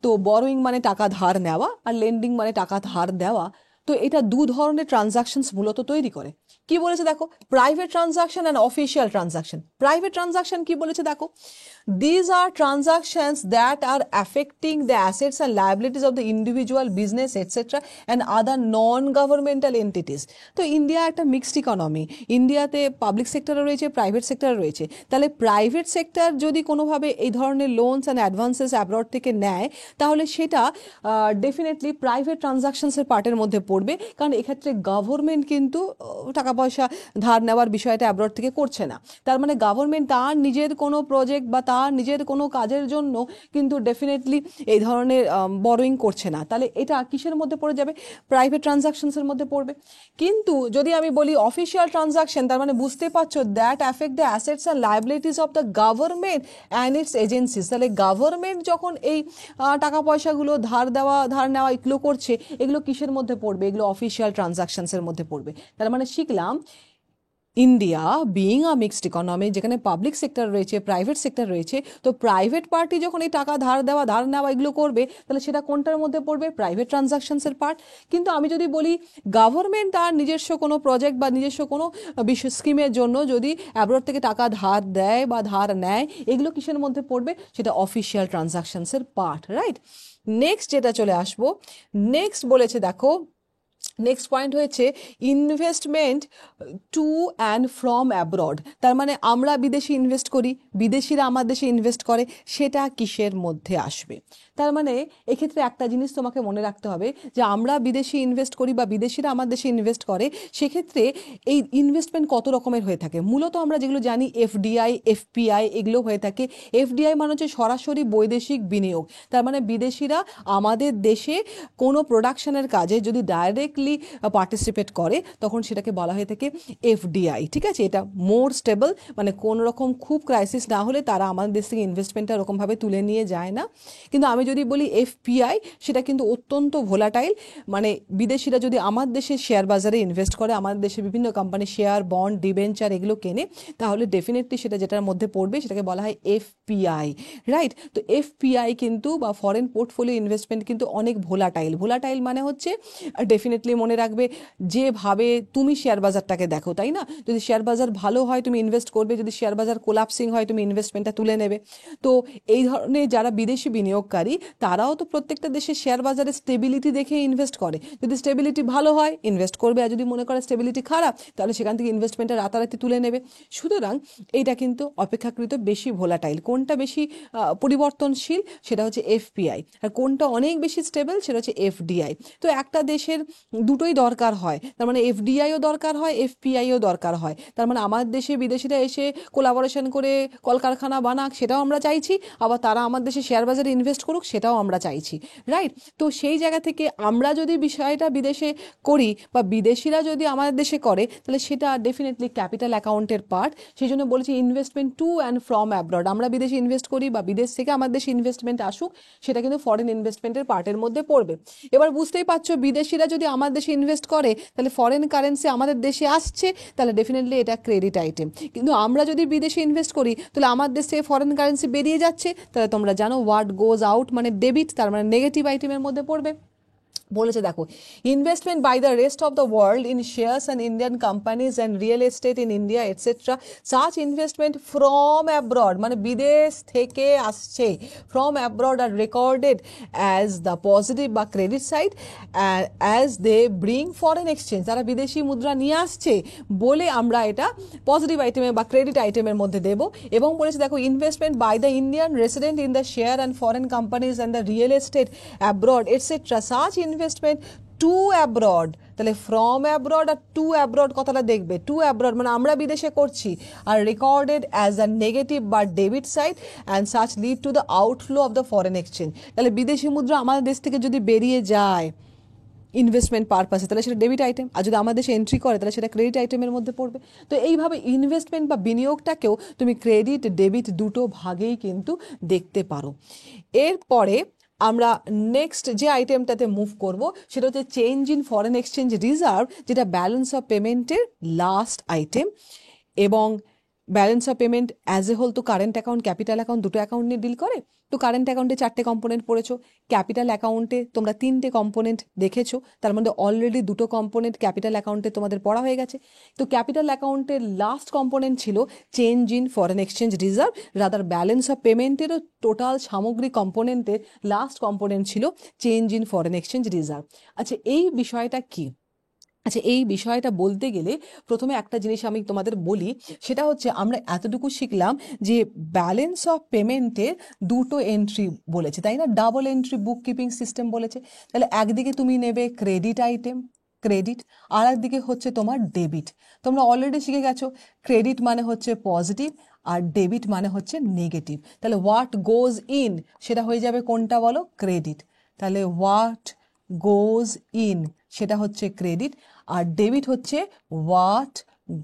তো বরোয়িং মানে টাকা ধার নেওয়া আর লেন্ডিং মানে টাকা ধার দেওয়া। তো এটা দু ধরনের ট্রানজাকশনস মূলত তৈরি করে। কি বলেছে দেখো, private transaction and official transaction. Private transaction কি বলেছে দেখো, these are transactions that are affecting the assets and liabilities of the individual, business, etc. and other non-governmental entities. তো ইন্ডিয়া একটা মিক্সড ইকোনমি, ইন্ডিয়াতে পাবলিক সেক্টরও রয়েছে, প্রাইভেট সেক্টরও রয়েছে। তাহলে private sector যদি কোনোভাবে এই ধরনের লোনস অ্যান্ড অ্যাডভান্সেস অ্যাব্রড থেকে নেয়, তাহলে সেটা ডেফিনেটলি প্রাইভেট ট্রানজাকশনসের পার্টের মধ্যে পড়বে, কারণ এক্ষেত্রে গভর্নমেন্ট কিন্তু টাকা পয়সা ধার নেওয়ার বিষয়টা অ্যাব্রড থেকে করছে না। তার মানে গভর্নমেন্ট তার নিজের কোনো প্রজেক্ট বা তার নিজের কোনো কাজের জন্য কিন্তু ডেফিনেটলি এই ধরনের বরোয়িং করছে না। তাহলে এটা কিসের মধ্যে পড়ে যাবে, প্রাইভেট ট্রানজাকশনসের মধ্যে পড়বে। কিন্তু যদি আমি বলি অফিসিয়াল ট্রানজাকশন, তার মানে বুঝতে পারছো that affect the assets and liabilities of the government and it's agencies. তাহলে গভর্নমেন্ট যখন এই টাকা পয়সাগুলো ধার দেওয়া, ধার নেওয়া এগুলো করছে, এগুলো কিসের মধ্যে পড়বে, এগুলো অফিসিয়াল ট্রানজাকশনসের মধ্যে পড়বে। তার মানে শিখলাম ইন্ডিয়া বিইং আ মিক্সড ইকোনমি, যেখানে পাবলিক সেক্টর রয়েছে, প্রাইভেট সেক্টর রয়েছে, তো প্রাইভেট পার্টি যখন এই টাকা ধার দেওয়া, ধার নেওয়া এগুলো করবে, তাহলে সেটা কোনটার মধ্যে পড়বে, প্রাইভেট ট্রানজাকশনসের পার্ট। কিন্তু আমি যদি বলি গভর্নমেন্ট তার নিজস্ব কোনো প্রজেক্ট বা নিজস্ব কোনো বিশেষ স্কিমের জন্য যদি অ্যাব্রড থেকে টাকা ধার দেয় বা ধার নেয়, এগুলো কিসের মধ্যে পড়বে, সেটা অফিসিয়াল ট্রানজাকশনসের পার্ট, রাইট। নেক্সট যেটা চলে আসবো, নেক্সট বলেছে দেখো নেক্সট পয়েন্ট হয়েছে investment to and from abroad, তার মানে আমরা বিদেশে ইনভেস্ট করি, বিদেশিরা আমার দেশে ইনভেস্ট করে, সেটা কিসের মধ্যে আসবে? তার মানে এক্ষেত্রে একটা জিনিস তোমাকে মনে রাখতে হবে যে আমরা বিদেশে ইনভেস্ট করি বা বিদেশিরা আমার দেশে ইনভেস্ট করে, সেক্ষেত্রে এই ইনভেস্টমেন্ট কত রকমের হয়ে থাকে। মূলত আমরা যেগুলো জানি এফডিআই, এফপিআই এগুলো হয়ে থাকে। এফডিআই মানে হচ্ছে সরাসরি বৈদেশিক বিনিয়োগ, তার মানে বিদেশিরা আমাদের দেশে কোনো প্রোডাকশনের কাজে যদি ডাইরেক্টলি পার্টিসিপেট করে তখন সেটাকে বলা হয়ে থাকে এফডিআই। ঠিক আছে, এটা মোর স্টেবল, মানে কোন রকম খুব ক্রাইসিস না হলে তারা আমাদের দেশ থেকে ইনভেস্টমেন্টটা ওরকমভাবে তুলে নিয়ে যায় না। কিন্তু আমি যদি বলি এফপিআই, সেটা কিন্তু অত্যন্ত ভোলাটাইল, মানে বিদেশিরা যদি আমার দেশের শেয়ার বাজারে ইনভেস্ট করে, আমাদের দেশে বিভিন্ন কোম্পানি শেয়ার, বন্ড, ডিবেঞ্চার এগুলো কেনে, তাহলে ডেফিনেটলি সেটা যেটার মধ্যে পড়বে সেটাকে বলা হয় এফপিআই, রাইট? তো এফপিআই কিন্তু বা ফরেন পোর্টফোলিও ইনভেস্টমেন্ট কিন্তু অনেক ভোলাটাইল। ভোলাটাইল মানে হচ্ছে ডেফিনেটলি মনে রাখবে যেভাবে তুমি শেয়ার বাজারটাকে দেখো, তাই না? যদি শেয়ার বাজার ভালো হয় তুমি ইনভেস্ট করবে, যদি শেয়ার বাজার কোলাপসিং হয় তুমি ইনভেস্টমেন্টটা তুলে নেবে। তো এই ধরনের যারা বিদেশি বিনিয়োগকারী তারাও তো প্রত্যেকটা দেশের শেয়ার বাজারে স্টেবিলিটি দেখে ইনভেস্ট করে, যদি স্টেবিলিটি ভালো হয় ইনভেস্ট করবে, আর যদি মনে করে স্টেবিলিটি খারাপ তাহলে সেখান থেকে ইনভেস্টমেন্টটা রাতারাতি তুলে নেবে। সুতরাং এইটা কিন্তু অপেক্ষাকৃত বেশি ভোলাটাইল। কোনটা বেশি পরিবর্তনশীল সেটা হচ্ছে এফপিআই, আর কোনটা অনেক বেশি স্টেবল সেটা হচ্ছে এফডিআই। তো একটা দেশের দুটোই দরকার হয়, তার মানে এফডিআইও দরকার হয়, এফপিআইও দরকার হয়। তার মানে আমার দেশে বিদেশিরা এসে কোলাবোরেশন করে কলকারখানা বানাক সেটাও আমরা চাইছি, আবার তারা আমার দেশে শেয়ার বাজারে ইনভেস্ট করুক সেটাও আমরা চাইছি, রাইট? তো সেই জায়গা থেকে আমরা যদি বিষয়টা বিদেশে করি বা বিদেশিরা যদি আমাদের দেশে করে তাহলে সেটা ডেফিনেটলি ক্যাপিটাল অ্যাকাউন্টের পার্ট। সেই জন্য বলেছি investment to and from abroad, আমরা বিদেশে ইনভেস্ট করি বা বিদেশ থেকে আমার দেশে ইনভেস্টমেন্ট আসুক, সেটা কিন্তু ফরেন ইনভেস্টমেন্টের পার্টের মধ্যে পড়বে। এবার বুঝতেই পারছো বিদেশিরা যদি আমার দেশে ইনভেস্ট করে তাহলে ফরেন কারেন্সি আমাদের দেশে আসছে, তাহলে ডেফিনেটলি এটা ক্রেডিট আইটেম। কিন্তু আমরা যদি বিদেশে ইনভেস্ট করি তাহলে আমার দেশ থেকে ফরেন কারেন্সি বেরিয়ে যাচ্ছে, তাহলে তোমরা জানো হোয়াট গোজ আউট মানে ডেবিট, তার মানে নেগেটিভ আইটেমের মধ্যে পড়বে। বলেছে দেখো investment by the rest of the world in shares and Indian companies and real estate in India etcetera, such investment from abroad মানে বিদেশ থেকে আসছে, from abroad are recorded as the positive বা credit side as they bring foreign exchange, তারা বিদেশি মুদ্রা নিয়ে আসছে বলে আমরা এটা পজিটিভ আইটেমে বা ক্রেডিট আইটেমের মধ্যে দেব। এবং বলেছে দেখো investment by the Indian resident in the share and foreign companies and the real estate abroad etcetera, such investment to abroad, তাহলে ফ্রম অ্যাব্রড আর টু অ্যাব্রড কথাটা দেখবে, টু অ্যাব্রড মানে আমরা বিদেশে করছি, are recorded as a negative বা debit side and such lead to the outflow of the foreign exchange, তাহলে বিদেশি মুদ্রা আমাদের দেশ থেকে যদি বেরিয়ে যায় ইনভেস্টমেন্ট পারপাসে তাহলে সেটা ডেবিট আইটেম, আর যদি আমাদের দেশে এন্ট্রি করে তাহলে সেটা ক্রেডিট আইটেমের মধ্যে পড়বে। তো এইভাবে ইনভেস্টমেন্ট বা বিনিয়োগটাকেও তুমি ক্রেডিট ডেবিট দুটো ভাগেই কিন্তু দেখতে পারো। এরপরে আমরা নেক্সট যে আইটেমটাতে মুভ করব সেটা হচ্ছে change in foreign exchange reserve, যেটা ব্যালেন্স অফ পেমেন্টের লাস্ট আইটেম। এবং balance of payment as a whole তো কারেন্ট অ্যাকাউন্ট, ক্যাপিটাল অ্যাকাউন্ট দুটো অ্যাকাউন্ট নিয়ে ডিল করে। তো কারেন্ট অ্যাকাউন্টে 4টে কম্পোনেন্ট পড়েছো, ক্যাপিটাল অ্যাকাউন্টে তোমরা 3টে কম্পোনেন্ট দেখেছো, তার মধ্যে অলরেডি 2টো কম্পোনেন্ট ক্যাপিটাল অ্যাকাউন্টে তোমাদের পড়া হয়ে গেছে। তো ক্যাপিটাল অ্যাকাউন্টের লাস্ট কম্পোনেন্ট ছিল change in foreign exchange reserve, rather balance of পেমেন্টেরও টোটাল সামগ্রিক কম্পোনেন্টের লাস্ট কম্পোনেন্ট ছিল change in foreign exchange reserve. আচ্ছা এই বিষয়টা কি? আচ্ছা এই বিষয়টা বলতে গেলে প্রথমে একটা জিনিস আমি তোমাদের বলি, সেটা হচ্ছে আমরা এতটুকু শিখলাম যে ব্যালেন্স অফ পেমেন্টের 2টো এন্ট্রি বলেছে, তাই না? Double entry book keeping system বলেছে। তাহলে একদিকে তুমি নেবে ক্রেডিট আইটেম, ক্রেডিট, আর একদিকে হচ্ছে তোমার ডেবিট। তোমরা অলরেডি শিখে গেছো ক্রেডিট মানে হচ্ছে পজিটিভ আর ডেবিট মানে হচ্ছে নেগেটিভ। তাহলে হোয়াট গোজ ইন সেটা হয়ে যাবে কোনটা বলো? ক্রেডিট। তাহলে হোয়াট গোজ ইন সেটা হচ্ছে ক্রেডিট, আর ডেবিট হচ্ছে হোয়াট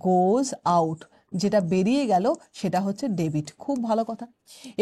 গোজ আউট, যেটা বেরিয়ে গেল সেটা হচ্ছে ডেবিট। খুব ভালো কথা।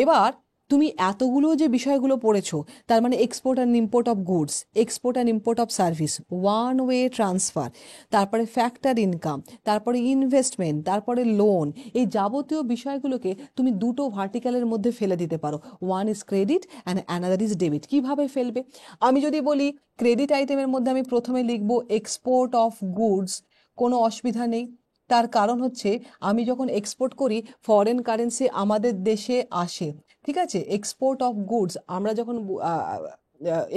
এবার তুমি এতগুলো যে বিষয়গুলো পড়েছো, তার মানে export and import of goods, export and import of service, one way transfer, তারপরে ফ্যাক্টর ইনকাম, তারপরে ইনভেস্টমেন্ট, তারপরে লোন, এই যাবতীয় বিষয়গুলোকে তুমি 2টো ভার্টিক্যালের মধ্যে ফেলে দিতে পারো, one is credit and another is debit. কিভাবে ফেলবে? আমি যদি বলি ক্রেডিট আইটেমের মধ্যে আমি প্রথমে লিখবো এক্সপোর্ট অফ গুডস, কোনো অসুবিধা নেই। তার কারণ হচ্ছে আমি যখন এক্সপোর্ট করি ফরেন কারেন্সি আমাদের দেশে আসে, ঠিক আছে? এক্সপোর্ট অফ গুডস আমরা যখন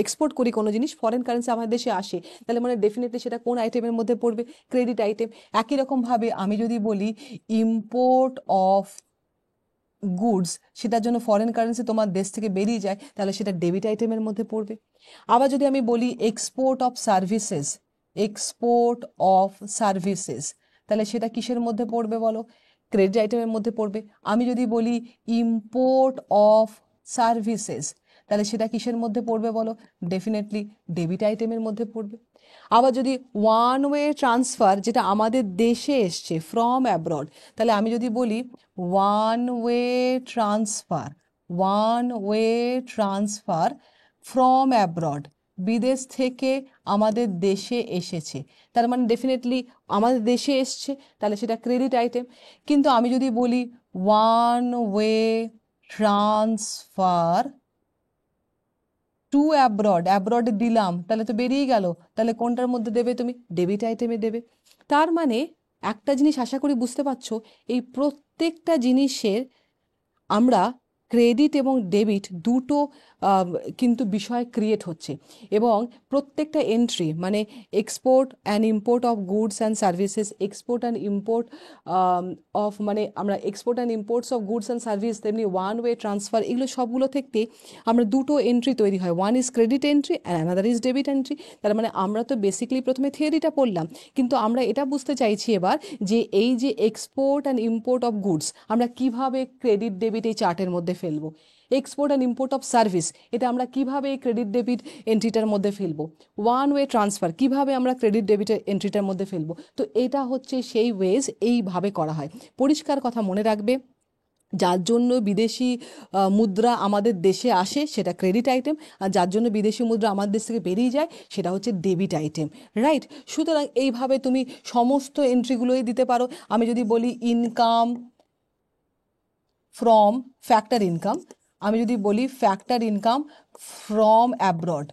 এক্সপোর্ট করি কোনো জিনিস, ফরেন কারেন্সি আমাদের দেশে আসে, তাহলে মানে ডেফিনেটলি সেটা কোন আইটেমের মধ্যে পড়বে? Credit item. একই রকমভাবে আমি যদি বলি ইম্পোর্ট অফ গুডস, সেটার জন্য ফরেন কারেন্সি তোমার দেশ থেকে বেরিয়ে যায়, তাহলে সেটা ডেবিট আইটেমের মধ্যে পড়বে। আবার যদি আমি বলি export of services, export of services, তাহলে সেটা কিসের মধ্যে পড়বে বলো? ক্রেডিট আইটেমের মধ্যে পড়বে। আমি যদি বলি ইম্পোর্ট অফ সার্ভিসেস, তাহলে সেটা কিসের মধ্যে পড়বে বলো? ডেফিনেটলি ডেবিট আইটেমের মধ্যে পড়বে। আবার যদি ওয়ান ওয়ে ট্রান্সফার, যেটা আমাদের দেশে এসছে ফ্রম অ্যাব্রড, তাহলে আমি যদি বলি one way transfer, one way transfer from abroad, বিদেশ থেকে আমাদের দেশে এসেছে, তার মানে ডেফিনেটলি আমাদের দেশে এসছে, তাহলে সেটা ক্রেডিট আইটেম। কিন্তু আমি যদি বলি one way transfer to abroad, অ্যাব্রডে দিলাম, তাহলে তো বেরিয়ে গেল, তাহলে কোনটার মধ্যে দেবে তুমি? ডেবিট আইটেমে দেবে। তার মানে একটা জিনিস আশা করি বুঝতে পারছো, এই প্রত্যেকটা জিনিসের আমরা ক্রেডিট এবং ডেবিট দুটো কিন্তু বিষয় ক্রিয়েট হচ্ছে, এবং প্রত্যেকটা এন্ট্রি মানে export and import of goods and services, export and import of মানে আমরা export and imports of goods and service, তেমনি ওয়ান ওয়ে ট্রান্সফার, এগুলো সবগুলো থেকে আমরা দুটো এন্ট্রি তৈরি হয়, one is credit entry and another is debit entry. তার মানে আমরা তো বেসিক্যালি প্রথমে থিওরিটা পড়লাম, কিন্তু আমরা এটা বুঝতে চাইছি এবার যে এই যে export and import of goods আমরা কিভাবে ক্রেডিট ডেবিট এই চার্টের মধ্যে ফেলবো, export and import of service এটা আমরা কিভাবে এই ক্রেডিট ডেবিট এন্ট্রিটার মধ্যে ফেলবো, ওয়ান ওয়ে ট্রান্সফার কিভাবে আমরা ক্রেডিট ডেবিট এন্ট্রিটার মধ্যে ফেলবো। তো এটা হচ্ছে সেই ওয়েজ, এইভাবে করা হয়। পরিষ্কার কথা মনে রাখবে, যার জন্য বিদেশি মুদ্রা আমাদের দেশে আসে সেটা ক্রেডিট আইটেম, আর যার জন্য বিদেশি মুদ্রা আমাদের দেশ থেকে বেরিয়ে যায় সেটা হচ্ছে ডেবিট আইটেম, রাইট? সুতরাং এইভাবে তুমি সমস্ত এন্ট্রিগুলোই দিতে পারো। আমি যদি বলি ইনকাম ফ্রম ফ্যাক্টর ইনকাম, আমি যদি বলি ফ্যাক্টর ইনকাম ফ্রম অ্যাব্রড,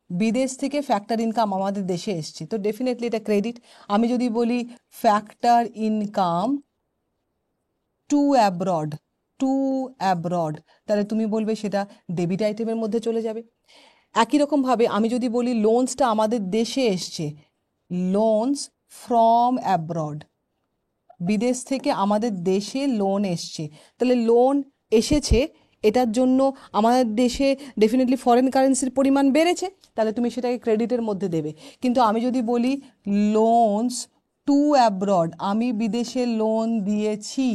বিদেশ থেকে ফ্যাক্টর ইনকাম আমাদের দেশে এসছে, তো ডেফিনেটলি এটা ক্রেডিট। আমি যদি বলি factor income to abroad, to abroad, তাহলে তুমি বলবে সেটা ডেবিট আইটেমের মধ্যে চলে যাবে। একই রকমভাবে আমি যদি বলি লোনসটা আমাদের দেশে এসছে, লোনস ফ্রম অ্যাব্রড, বিদেশ থেকে আমাদের দেশে লোন এসছে, তাহলে লোন এসেছে এটার জন্য আমাদের দেশে ডেফিনেটলি ফরেন কারেন্সির পরিমাণ বেড়েছে, তাহলে তুমি সেটাকে ক্রেডিটের মধ্যে দেবে। কিন্তু আমি যদি বলি লোনস টু অ্যাব্রড, আমি বিদেশে লোন দিয়েছি,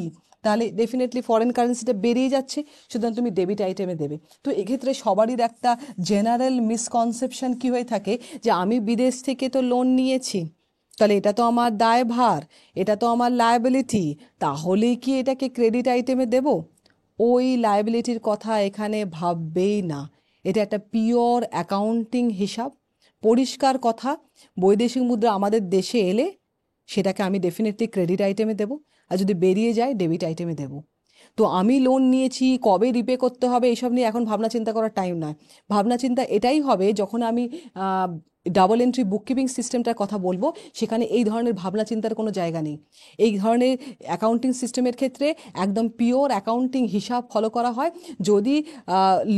তাহলে ডেফিনেটলি ফরেন কারেন্সিটা বেরিয়ে যাচ্ছে, সুতরাং তুমি ডেবিট আইটেমে দেবে। তো এক্ষেত্রে সবারই একটা জেনারেল মিসকনসেপশন কি হয়ে থাকে যে আমি বিদেশ থেকে তো লোন নিয়েছি, তাহলে এটা তো আমার দায়ভার, এটা তো আমার লায়াবিলিটি, তাহলে কি এটাকে ক্রেডিট আইটেমে দেব? ওই লায়াবিলিটির কথা এখানে ভাববেই না, এটা একটা পিওর অ্যাকাউন্টিং হিসাব। পরিষ্কার কথা, বৈদেশিক মুদ্রা আমাদের দেশে এলে সেটাকে আমি ডেফিনেটলি ক্রেডিট আইটেমে দেব, আর যদি বেরিয়ে যায় ডেবিট আইটেমে দেব। তো আমি লোন নিয়েছি, কবে রিপে করতে হবে এইসব নিয়ে এখন ভাবনা চিন্তা করার টাইম নয়। ভাবনা চিন্তা এটাই হবে যখন আমি ডাবল এন্ট্রি বুককিপিং সিস্টেমটার কথা বলবো, সেখানে এই ধরনের ভাবনা চিন্তার কোনো জায়গা নেই। এই ধরনের অ্যাকাউন্টিং সিস্টেমের ক্ষেত্রে একদম পিওর অ্যাকাউন্টিং হিসাব ফলো করা হয়। যদি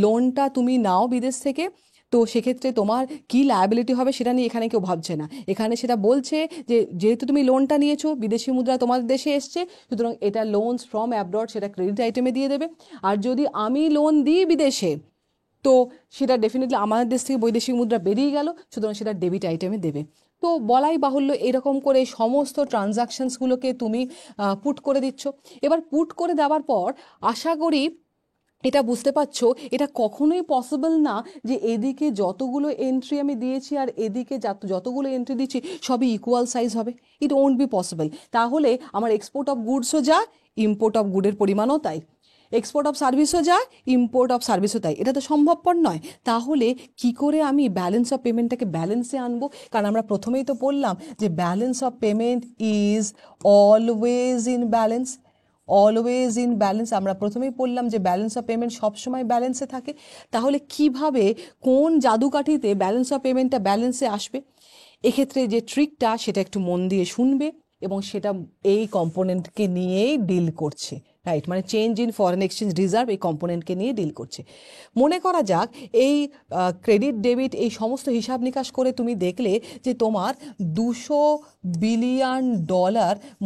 লোনটা তুমি নাও বিদেশ থেকে, তো সেক্ষেত্রে তোমার কি লায়াবিলিটি হবে সেটা নিয়ে এখানে কেউ ভাবছে না। এখানে সেটা বলছে যে যেহেতু তুমি লোনটা নিয়েছো, বিদেশি মুদ্রা তোমাদের দেশে এসছে, সুতরাং এটা লোনস ফ্রম অ্যাব্রড, সেটা ক্রেডিট আইটেমে দিয়ে দেবে। আর যদি আমি লোন দিই বিদেশে, তো সেটা ডেফিনেটলি আমাদের দেশ থেকে বৈদেশিক মুদ্রা বেরিয়ে গেল, সুতরাং সেটা ডেবিট আইটেমে দেবে। তো বলাই বাহুল্য এরকম করে সমস্ত ট্রানজাকশনসগুলোকে তুমি পুট করে দিচ্ছ। এবার পুট করে দেওয়ার পর আশা করি এটা বুঝতে পারছো, এটা কখনোই পসিবল না যে এদিকে যতগুলো এন্ট্রি আমি দিয়েছি আর এদিকে যতগুলো এন্ট্রি দিচ্ছি সবই ইকুয়াল সাইজ হবে। It won't be possible. তাহলে আমার এক্সপোর্ট অফ গুডসও যা, ইম্পোর্ট অফ গুডের পরিমাণও তাই, এক্সপোর্ট অফ সার্ভিসও যা, ইম্পোর্ট অফ সার্ভিসও তাই, এটা তো সম্ভবপর নয়। তাহলে কি করে আমি ব্যালেন্স অফ পেমেন্টটাকে ব্যালেন্সে আনবো? কারণ আমরা প্রথমেই তো বললাম যে balance of payment is always in balance, always in balance. আমরা প্রথমেই বললাম যে ব্যালেন্স অফ পেমেন্ট সবসময় ব্যালেন্সে থাকে। তাহলে কিভাবে, কোন জাদুকাঠিতে ব্যালেন্স অফ পেমেন্টটা ব্যালেন্সে আসবে? এক্ষেত্রে যে ট্রিকটা সেটা একটু মন দিয়ে শুনবে, এবং সেটা এই কম্পোনেন্টকে নিয়েই ডিল করছে। রাইট, মানে change in foreign exchange reserve এই কম্পোনেন্টকে নিয়ে ডিল করছে। মনে করা যাক এই ক্রেডিট ডেবিট এই সমস্ত হিসাব নিকাশ করে তুমি দেখলে যে তোমার $200 বিলিয়ন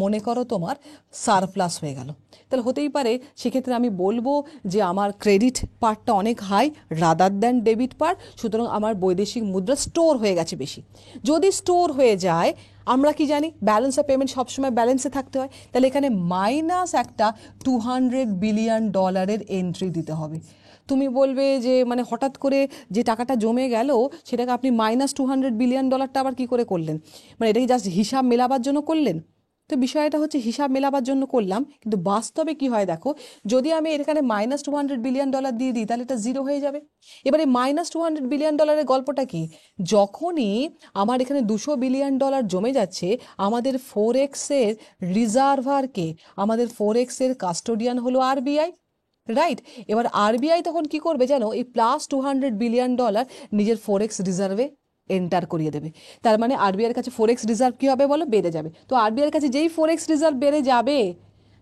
মনে করো তোমার সারপ্লাস হয়ে গেল। তাহলে হতেই পারে সেক্ষেত্রে আমি বলবো যে আমার ক্রেডিট পার্টটা অনেক high rather than debit part, সুতরাং আমার বৈদেশিক মুদ্রা স্টোর হয়ে গেছে বেশি। যদি স্টোর হয়ে যায়, আমরা কি জানি ব্যালেন্স অফ পেমেন্ট সবসময় ব্যালেন্সে থাকতে হয়, তাহলে এখানে মাইনাস একটা $200 বিলিয়ন এন্ট্রি দিতে হবে। তুমি বলবে যে মানে হঠাৎ করে যে টাকাটা জমে গেল সেটাকে আপনি -$200 বিলিয়ন আবার কি করে করলেন? মানে এটা কি জাস্ট হিসাব মেলাবার জন্য করলেন? তো বিষয়টা হচ্ছে হিসাব মেলাবার জন্য করলাম, কিন্তু বাস্তবে কি হয় দেখো, যদি আমি এখানে -$200 বিলিয়ন দিয়ে দিই তাহলে এটা জিরো হয়ে যাবে। এবারে -$200 বিলিয়ন গল্পটা কি, যখনই আমার এখানে $200 বিলিয়ন জমে যাচ্ছে, আমাদের ফোরেক্সের রিজার্ভারকে, আমাদের ফোরেক্সের কাস্টোডিয়ান হলো আরবিআই, রাইট? এবার আরবিআই তখন কি করবে জানো, এই +$200 বিলিয়ন নিজের ফোরেক্স রিজার্ভে এন্টার করিয়ে দেবে। তার মানে আরবিআইয়ের কাছে ফোরেক্স রিজার্ভ কি হবে বলো, বেড়ে যাবে। তো আরবিআইয়ের কাছে যেই ফোরেক্স রিজার্ভ বেড়ে যাবে,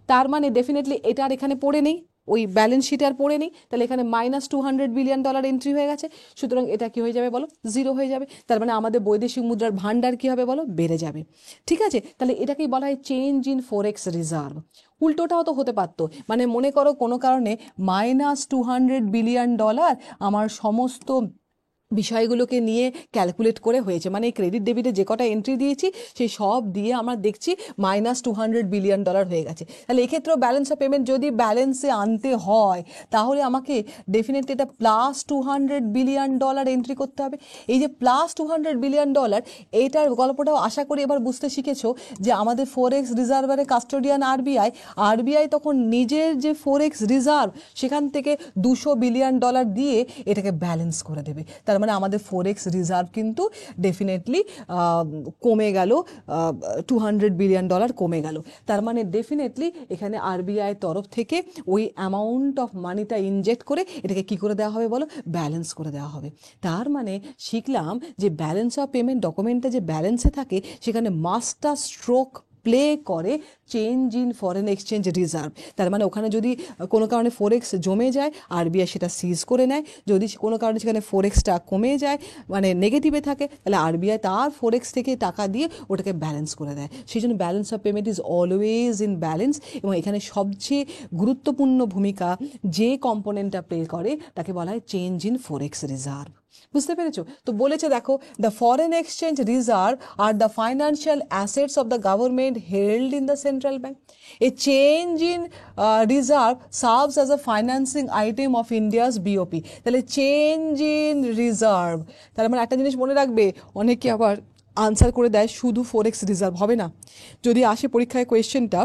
তার মানে ডেফিনেটলি এটা আর এখানে পড়ে নেই, ওই ব্যালেন্স শিটে আর পড়ে নেই, তাহলে এখানে -$200 বিলিয়ন এন্ট্রি হয়ে গেছে, সুতরাং এটা কি হয়ে যাবে বলো, জিরো হয়ে যাবে। তার মানে আমাদের বৈদেশিক মুদ্রার ভান্ডার কি হবে বলো, বেড়ে যাবে। ঠিক আছে, তাহলে এটাকেই বলা হয় চেঞ্জ ইন ফোরেক্স রিজার্ভ। উল্টোটাও তো হতে পারতো, মানে মনে করো কোনো কারণে -$200 বিলিয়ন আমার সমস্ত বিষয়গুলোকে নিয়ে ক্যালকুলেট করে হয়েছে, মানে এই ক্রেডিট ডেবিটে যে কটা এন্ট্রি দিয়েছি সেই সব দিয়ে আমরা দেখছি -$200 বিলিয়ন হয়ে গেছে। তাহলে এক্ষেত্রেও ব্যালেন্স অফ পেমেন্ট যদি ব্যালেন্সে আনতে হয়, তাহলে আমাকে ডেফিনেটলি এটা +$200 বিলিয়ন এন্ট্রি করতে হবে। এই যে +$200 বিলিয়ন, এইটার গল্পটাও আশা করি এবার বুঝতে শিখেছো যে আমাদের ফোরেক্স রিজার্ভারের কাস্টোডিয়ান আরবিআই, আরবিআই তখন নিজের যে ফোরেক্স রিজার্ভ সেখান থেকে $200 বিলিয়ন দিয়ে এটাকে ব্যালেন্স করে দেবে। তার মানে আমাদের ফোরেক্স রিজার্ভ কিন্তু ডেফিনেটলি কমে গেল, $200 বিলিয়ন কমে গেল। তার মানে ডেফিনেটলি এখানে আরবিআই তরফ থেকে ওই অ্যামাউন্ট অফ মানিটা ইনজেক্ট করে এটাকে কি করে দেওয়া হবে বলো, ব্যালেন্স করে দেওয়া হবে। তার মানে শিখলাম যে ব্যালেন্স অফ পেমেন্ট ডকুমেন্টটা যে ব্যালেন্সে থাকে সেখানে মাস্টার স্ট্রোক প্লে করে change in foreign exchange reserve. তার মানে ওখানে যদি কোনো কারণে ফোরেক্স জমে যায়, আরবিআই সেটা সিজ করে নেয়। যদি কোনো কারণে সেখানে ফোরেক্সটা কমে যায়, মানে নেগেটিভে থাকে, তাহলে আরবিআই তার ফোরেক্স থেকে টাকা দিয়ে ওটাকে ব্যালেন্স করে দেয়। সেই জন্য balance of payment is always in balance, এবং এখানে সবচেয়ে গুরুত্বপূর্ণ ভূমিকা যে কম্পোনেন্টটা প্লে করে তাকে বলা হয় চেঞ্জ ইন ফোরেক্স রিজার্ভ। বুঝতে পেরেছো? তো বলেছে দেখো, the foreign exchange reserve are the financial assets of the government held in the central bank. A change in reserve serves as a financing item of India's BOP. তাহলে change in reserve, তার মানে একটা জিনিস মনে রাখবে, অনেকে আবার answer করে দেয় শুধু ফোরেক্স রিজার্ভ, হবে না। যদি আসে পরীক্ষায় কোয়েশ্চেনটা,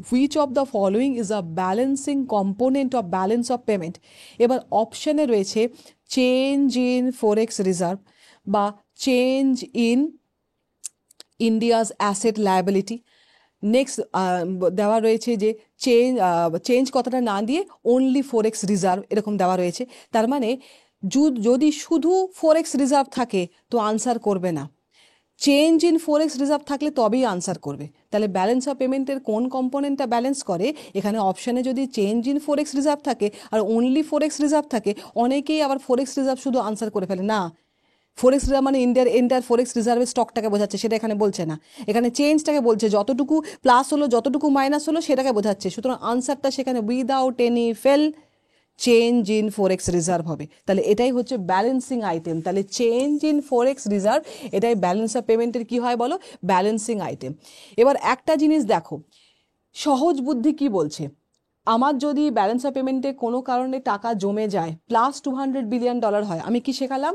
which of the following is a balancing component of balance of payment, এবার অপশানে রয়েছে চেঞ্জ ইন ফোরেক্স রিজার্ভ বা change in India's asset liability. Next দেওয়া রয়েছে যে চেঞ্জ কথাটা না দিয়ে অনলি ফোরেক্স রিজার্ভ এরকম দেওয়া রয়েছে। তার মানে যদি শুধু ফোরেক্স রিজার্ভ থাকে তো আনসার করবে না, চেঞ্জ ইন ফোরেক্স রিজার্ভ থাকলে তবেই আনসার করবে। তাহলে ব্যালেন্স অফ পেমেন্টের কোন কম্পোনেন্টটা ব্যালেন্স করে, এখানে অপশানে যদি চেঞ্জ ইন ফোরেক্স রিজার্ভ থাকে আর অনলি ফোরেক্স রিজার্ভ থাকে, অনেকেই আবার ফোরেক্স রিজার্ভ শুধু আনসার করে ফেলে। না, ফোরেক্স রিজার্ভ মানে ইন্ডিয়ার এন্টার ফোরেক্স রিজার্ভের স্টকটাকে বোঝাচ্ছে, সেটা এখানে বলছে না। এখানে চেঞ্জটাকে বলছে, যতটুকু প্লাস হলো যতটুকু মাইনাস হলো সেটাকে বোঝাচ্ছে। সুতরাং আনসারটা সেখানে without any fail change in forex reserve হবে। তাহলে এটাই হচ্ছে ব্যালেন্সিং আইটেম। তাহলে চেঞ্জ ইন ফোরেক্স রিজার্ভ এটাই ব্যালেন্স অফ পেমেন্টের কি হয় বলো, ব্যালেন্সিং আইটেম। এবার একটা জিনিস দেখো, সহজ বুদ্ধি কি বলছে, আমার যদি ব্যালেন্স অফ পেমেন্টে কোনো কারণে টাকা জমে যায় +$200 বিলিয়ন হয়, আমি কি শেখালাম,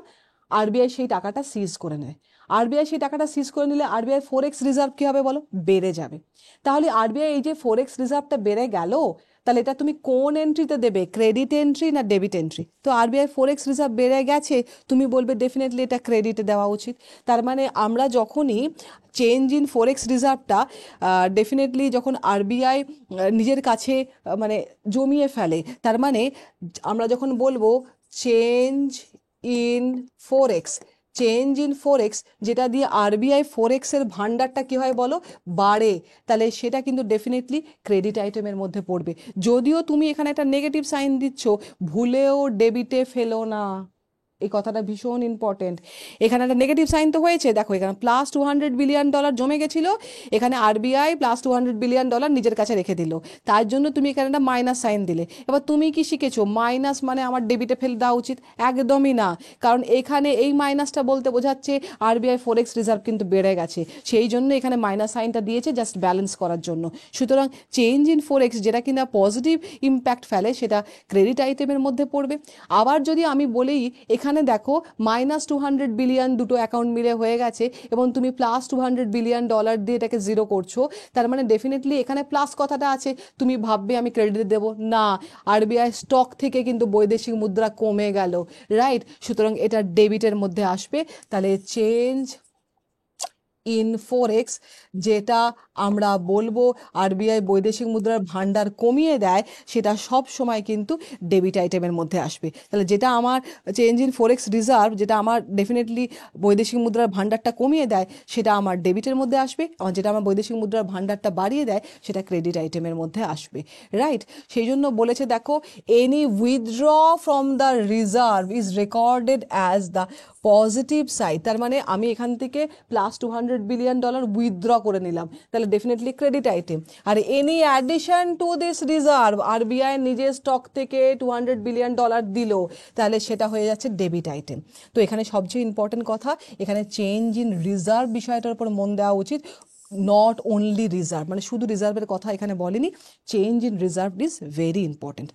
আরবিআই সেই টাকাটা সিজ করে নেয়। আরবিআই সেই টাকাটা সিজ করে নিলে আরবিআই ফোরেক্স রিজার্ভ কী হবে বলো, বেড়ে যাবে। তাহলে আরবিআই এই যে ফোরেক্স রিজার্ভটা বেড়ে গেল, তাহলে এটা তুমি কোন এন্ট্রিতে দেবে, ক্রেডিট এন্ট্রি না ডেবিট এন্ট্রি? তো আরবিআই ফোরেক্স রিজার্ভ বেড়ে গেছে, তুমি বলবে ডেফিনেটলি এটা ক্রেডিটে দেওয়া উচিত। তার মানে আমরা যখনই চেঞ্জ ইন ফোরেক্স রিজার্ভটা ডেফিনেটলি যখন আরবিআই নিজের কাছে মানে জমিয়ে ফেলে, তার মানে আমরা যখন বলবো change in forex, change in forex যেটা দিয়ে আরবিআই ফোরেক্সের ভান্ডারটা কি হয় বলো, বাড়ে, তাহলে সেটা কিন্তু ডেফিনেটলি ক্রেডিট আইটেমের মধ্যে পড়বে। যদিও তুমি এখানে একটা নেগেটিভ সাইন দিচ্ছ, ভুলেও ডেবিটে ফেলো না, এই কথাটা ভীষণ ইম্পর্টেন্ট। এখানে একটা নেগেটিভ সাইন তো হয়েছে, দেখো এখানে প্লাস $200 বিলিয়ন জমে গেছিল, এখানে আরবিআই প্লাস $200 বিলিয়ন নিজের কাছে রেখে দিল, তার জন্য তুমি এখানে একটা মাইনাস সাইন দিলে। এবার তুমি কি শিখেছো, মাইনাস মানে আমার ডেবিটে ফেলে দেওয়া উচিত? একদমই না, কারণ এখানে এই মাইনাসটা বলতে বোঝাচ্ছে আরবিআই ফোরেক্স রিজার্ভ কিন্তু বেড়ে গেছে, সেই জন্য এখানে মাইনাস সাইনটা দিয়েছে জাস্ট ব্যালেন্স করার জন্য। সুতরাং চেঞ্জ ইন ফোরেক্স যেটা কিনা পজিটিভ ইম্প্যাক্ট ফেলে সেটা ক্রেডিট আইটেমের মধ্যে পড়বে। আবার যদি আমি বলি এখানে দেখো -200 বিলিয়ন দুটো অ্যাকাউন্ট মিলে হয়ে গেছে এবং তুমি +200 বিলিয়ন ডলার দিয়ে এটাকে জিরো করছো, তার মানে ডেফিনেটলি এখানে প্লাস কথাটা আছে, তুমি ভাববে আমি ক্রেডিট দেবো না, আরবিআই স্টক থেকে কিন্তু বৈদেশিক মুদ্রা কমে গেল, রাইট? সুতরাং এটা ডেবিটের মধ্যে আসবে। তাহলে চেঞ্জ ইন ফোরেক্স যেটা আমরা বলবো আরবিআই বৈদেশিক মুদ্রার ভান্ডার কমিয়ে দেয়, সেটা সব সময় কিন্তু ডেবিট আইটেমের মধ্যে আসবে। তাহলে যেটা আমার চেঞ্জ ইন ফোরেক্স রিজার্ভ, যেটা আমার ডেফিনেটলি বৈদেশিক মুদ্রার ভান্ডারটা কমিয়ে দেয়, সেটা আমার ডেবিটের মধ্যে আসবে, আর যেটা আমার বৈদেশিক মুদ্রার ভান্ডারটা বাড়িয়ে দেয় সেটা ক্রেডিট আইটেমের মধ্যে আসবে, রাইট? সেই জন্য বলেছে দেখো, any withdraw from the reserve is recorded as the positive side. তার মানে আমি এখান থেকে +200 বিলিয়ন উইথড্র করে নিলাম, তাহলে ডেফিনেটলি ক্রেডিট আইটেম। আর any addition to this reserve, RBI নিজের স্টক থেকে $200 বিলিয়ন দিল, তাহলে সেটা হয়ে যাচ্ছে ডেবিট আইটেম। তো এখানে সবচেয়ে ইম্পর্টেন্ট কথা, এখানে চেঞ্জ ইন রিজার্ভ বিষয়টার উপর মন দেওয়া উচিত, নট অনলি রিজার্ভ, মানে শুধু রিজার্ভের কথা এখানে বলেনি, change in reserve is very important.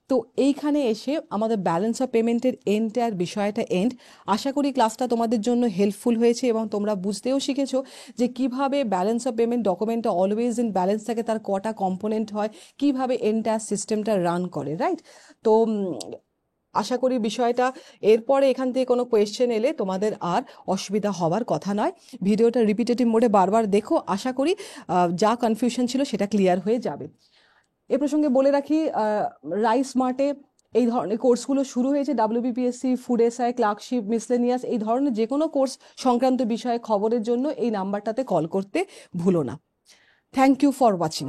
তো এইখানে এসে আমাদের ব্যালেন্স অফ পেমেন্টের এন্টায়ার বিষয়টা এন্ড। আশা করি ক্লাসটা তোমাদের জন্য হেল্পফুল হয়েছে এবং তোমরা বুঝতেও শিখেছো যে কিভাবে ব্যালেন্স অফ পেমেন্ট ডকুমেন্টটা অলওয়েজ ইন ব্যালেন্স থাকে, তার কটা কম্পোনেন্ট হয়, কিভাবে এন্টায়ার সিস্টেমটা রান করে, রাইট? তো আশা করি বিষয়টা, এরপরে এখান থেকে কোনো কোয়েশ্চেন এলে তোমাদের আর অসুবিধা হওয়ার কথা নয়। ভিডিওটা রিপিটেটিভ মোডে বারবার দেখো, আশা করি যা কনফিউশন ছিল সেটা ক্লিয়ার হয়ে যাবে। এ প্রসঙ্গে বলে রাখি, রাইস মার্টে এই ধরনের কোর্সগুলো শুরু হয়েছে, WBPSC, food SI, clerkship, miscellaneous, এই ধরনের যে কোনো কোর্স সংক্রান্ত বিষয়ে খবরের জন্য এই নাম্বারটাতে কল করতে ভুলো না। Thank you for watching.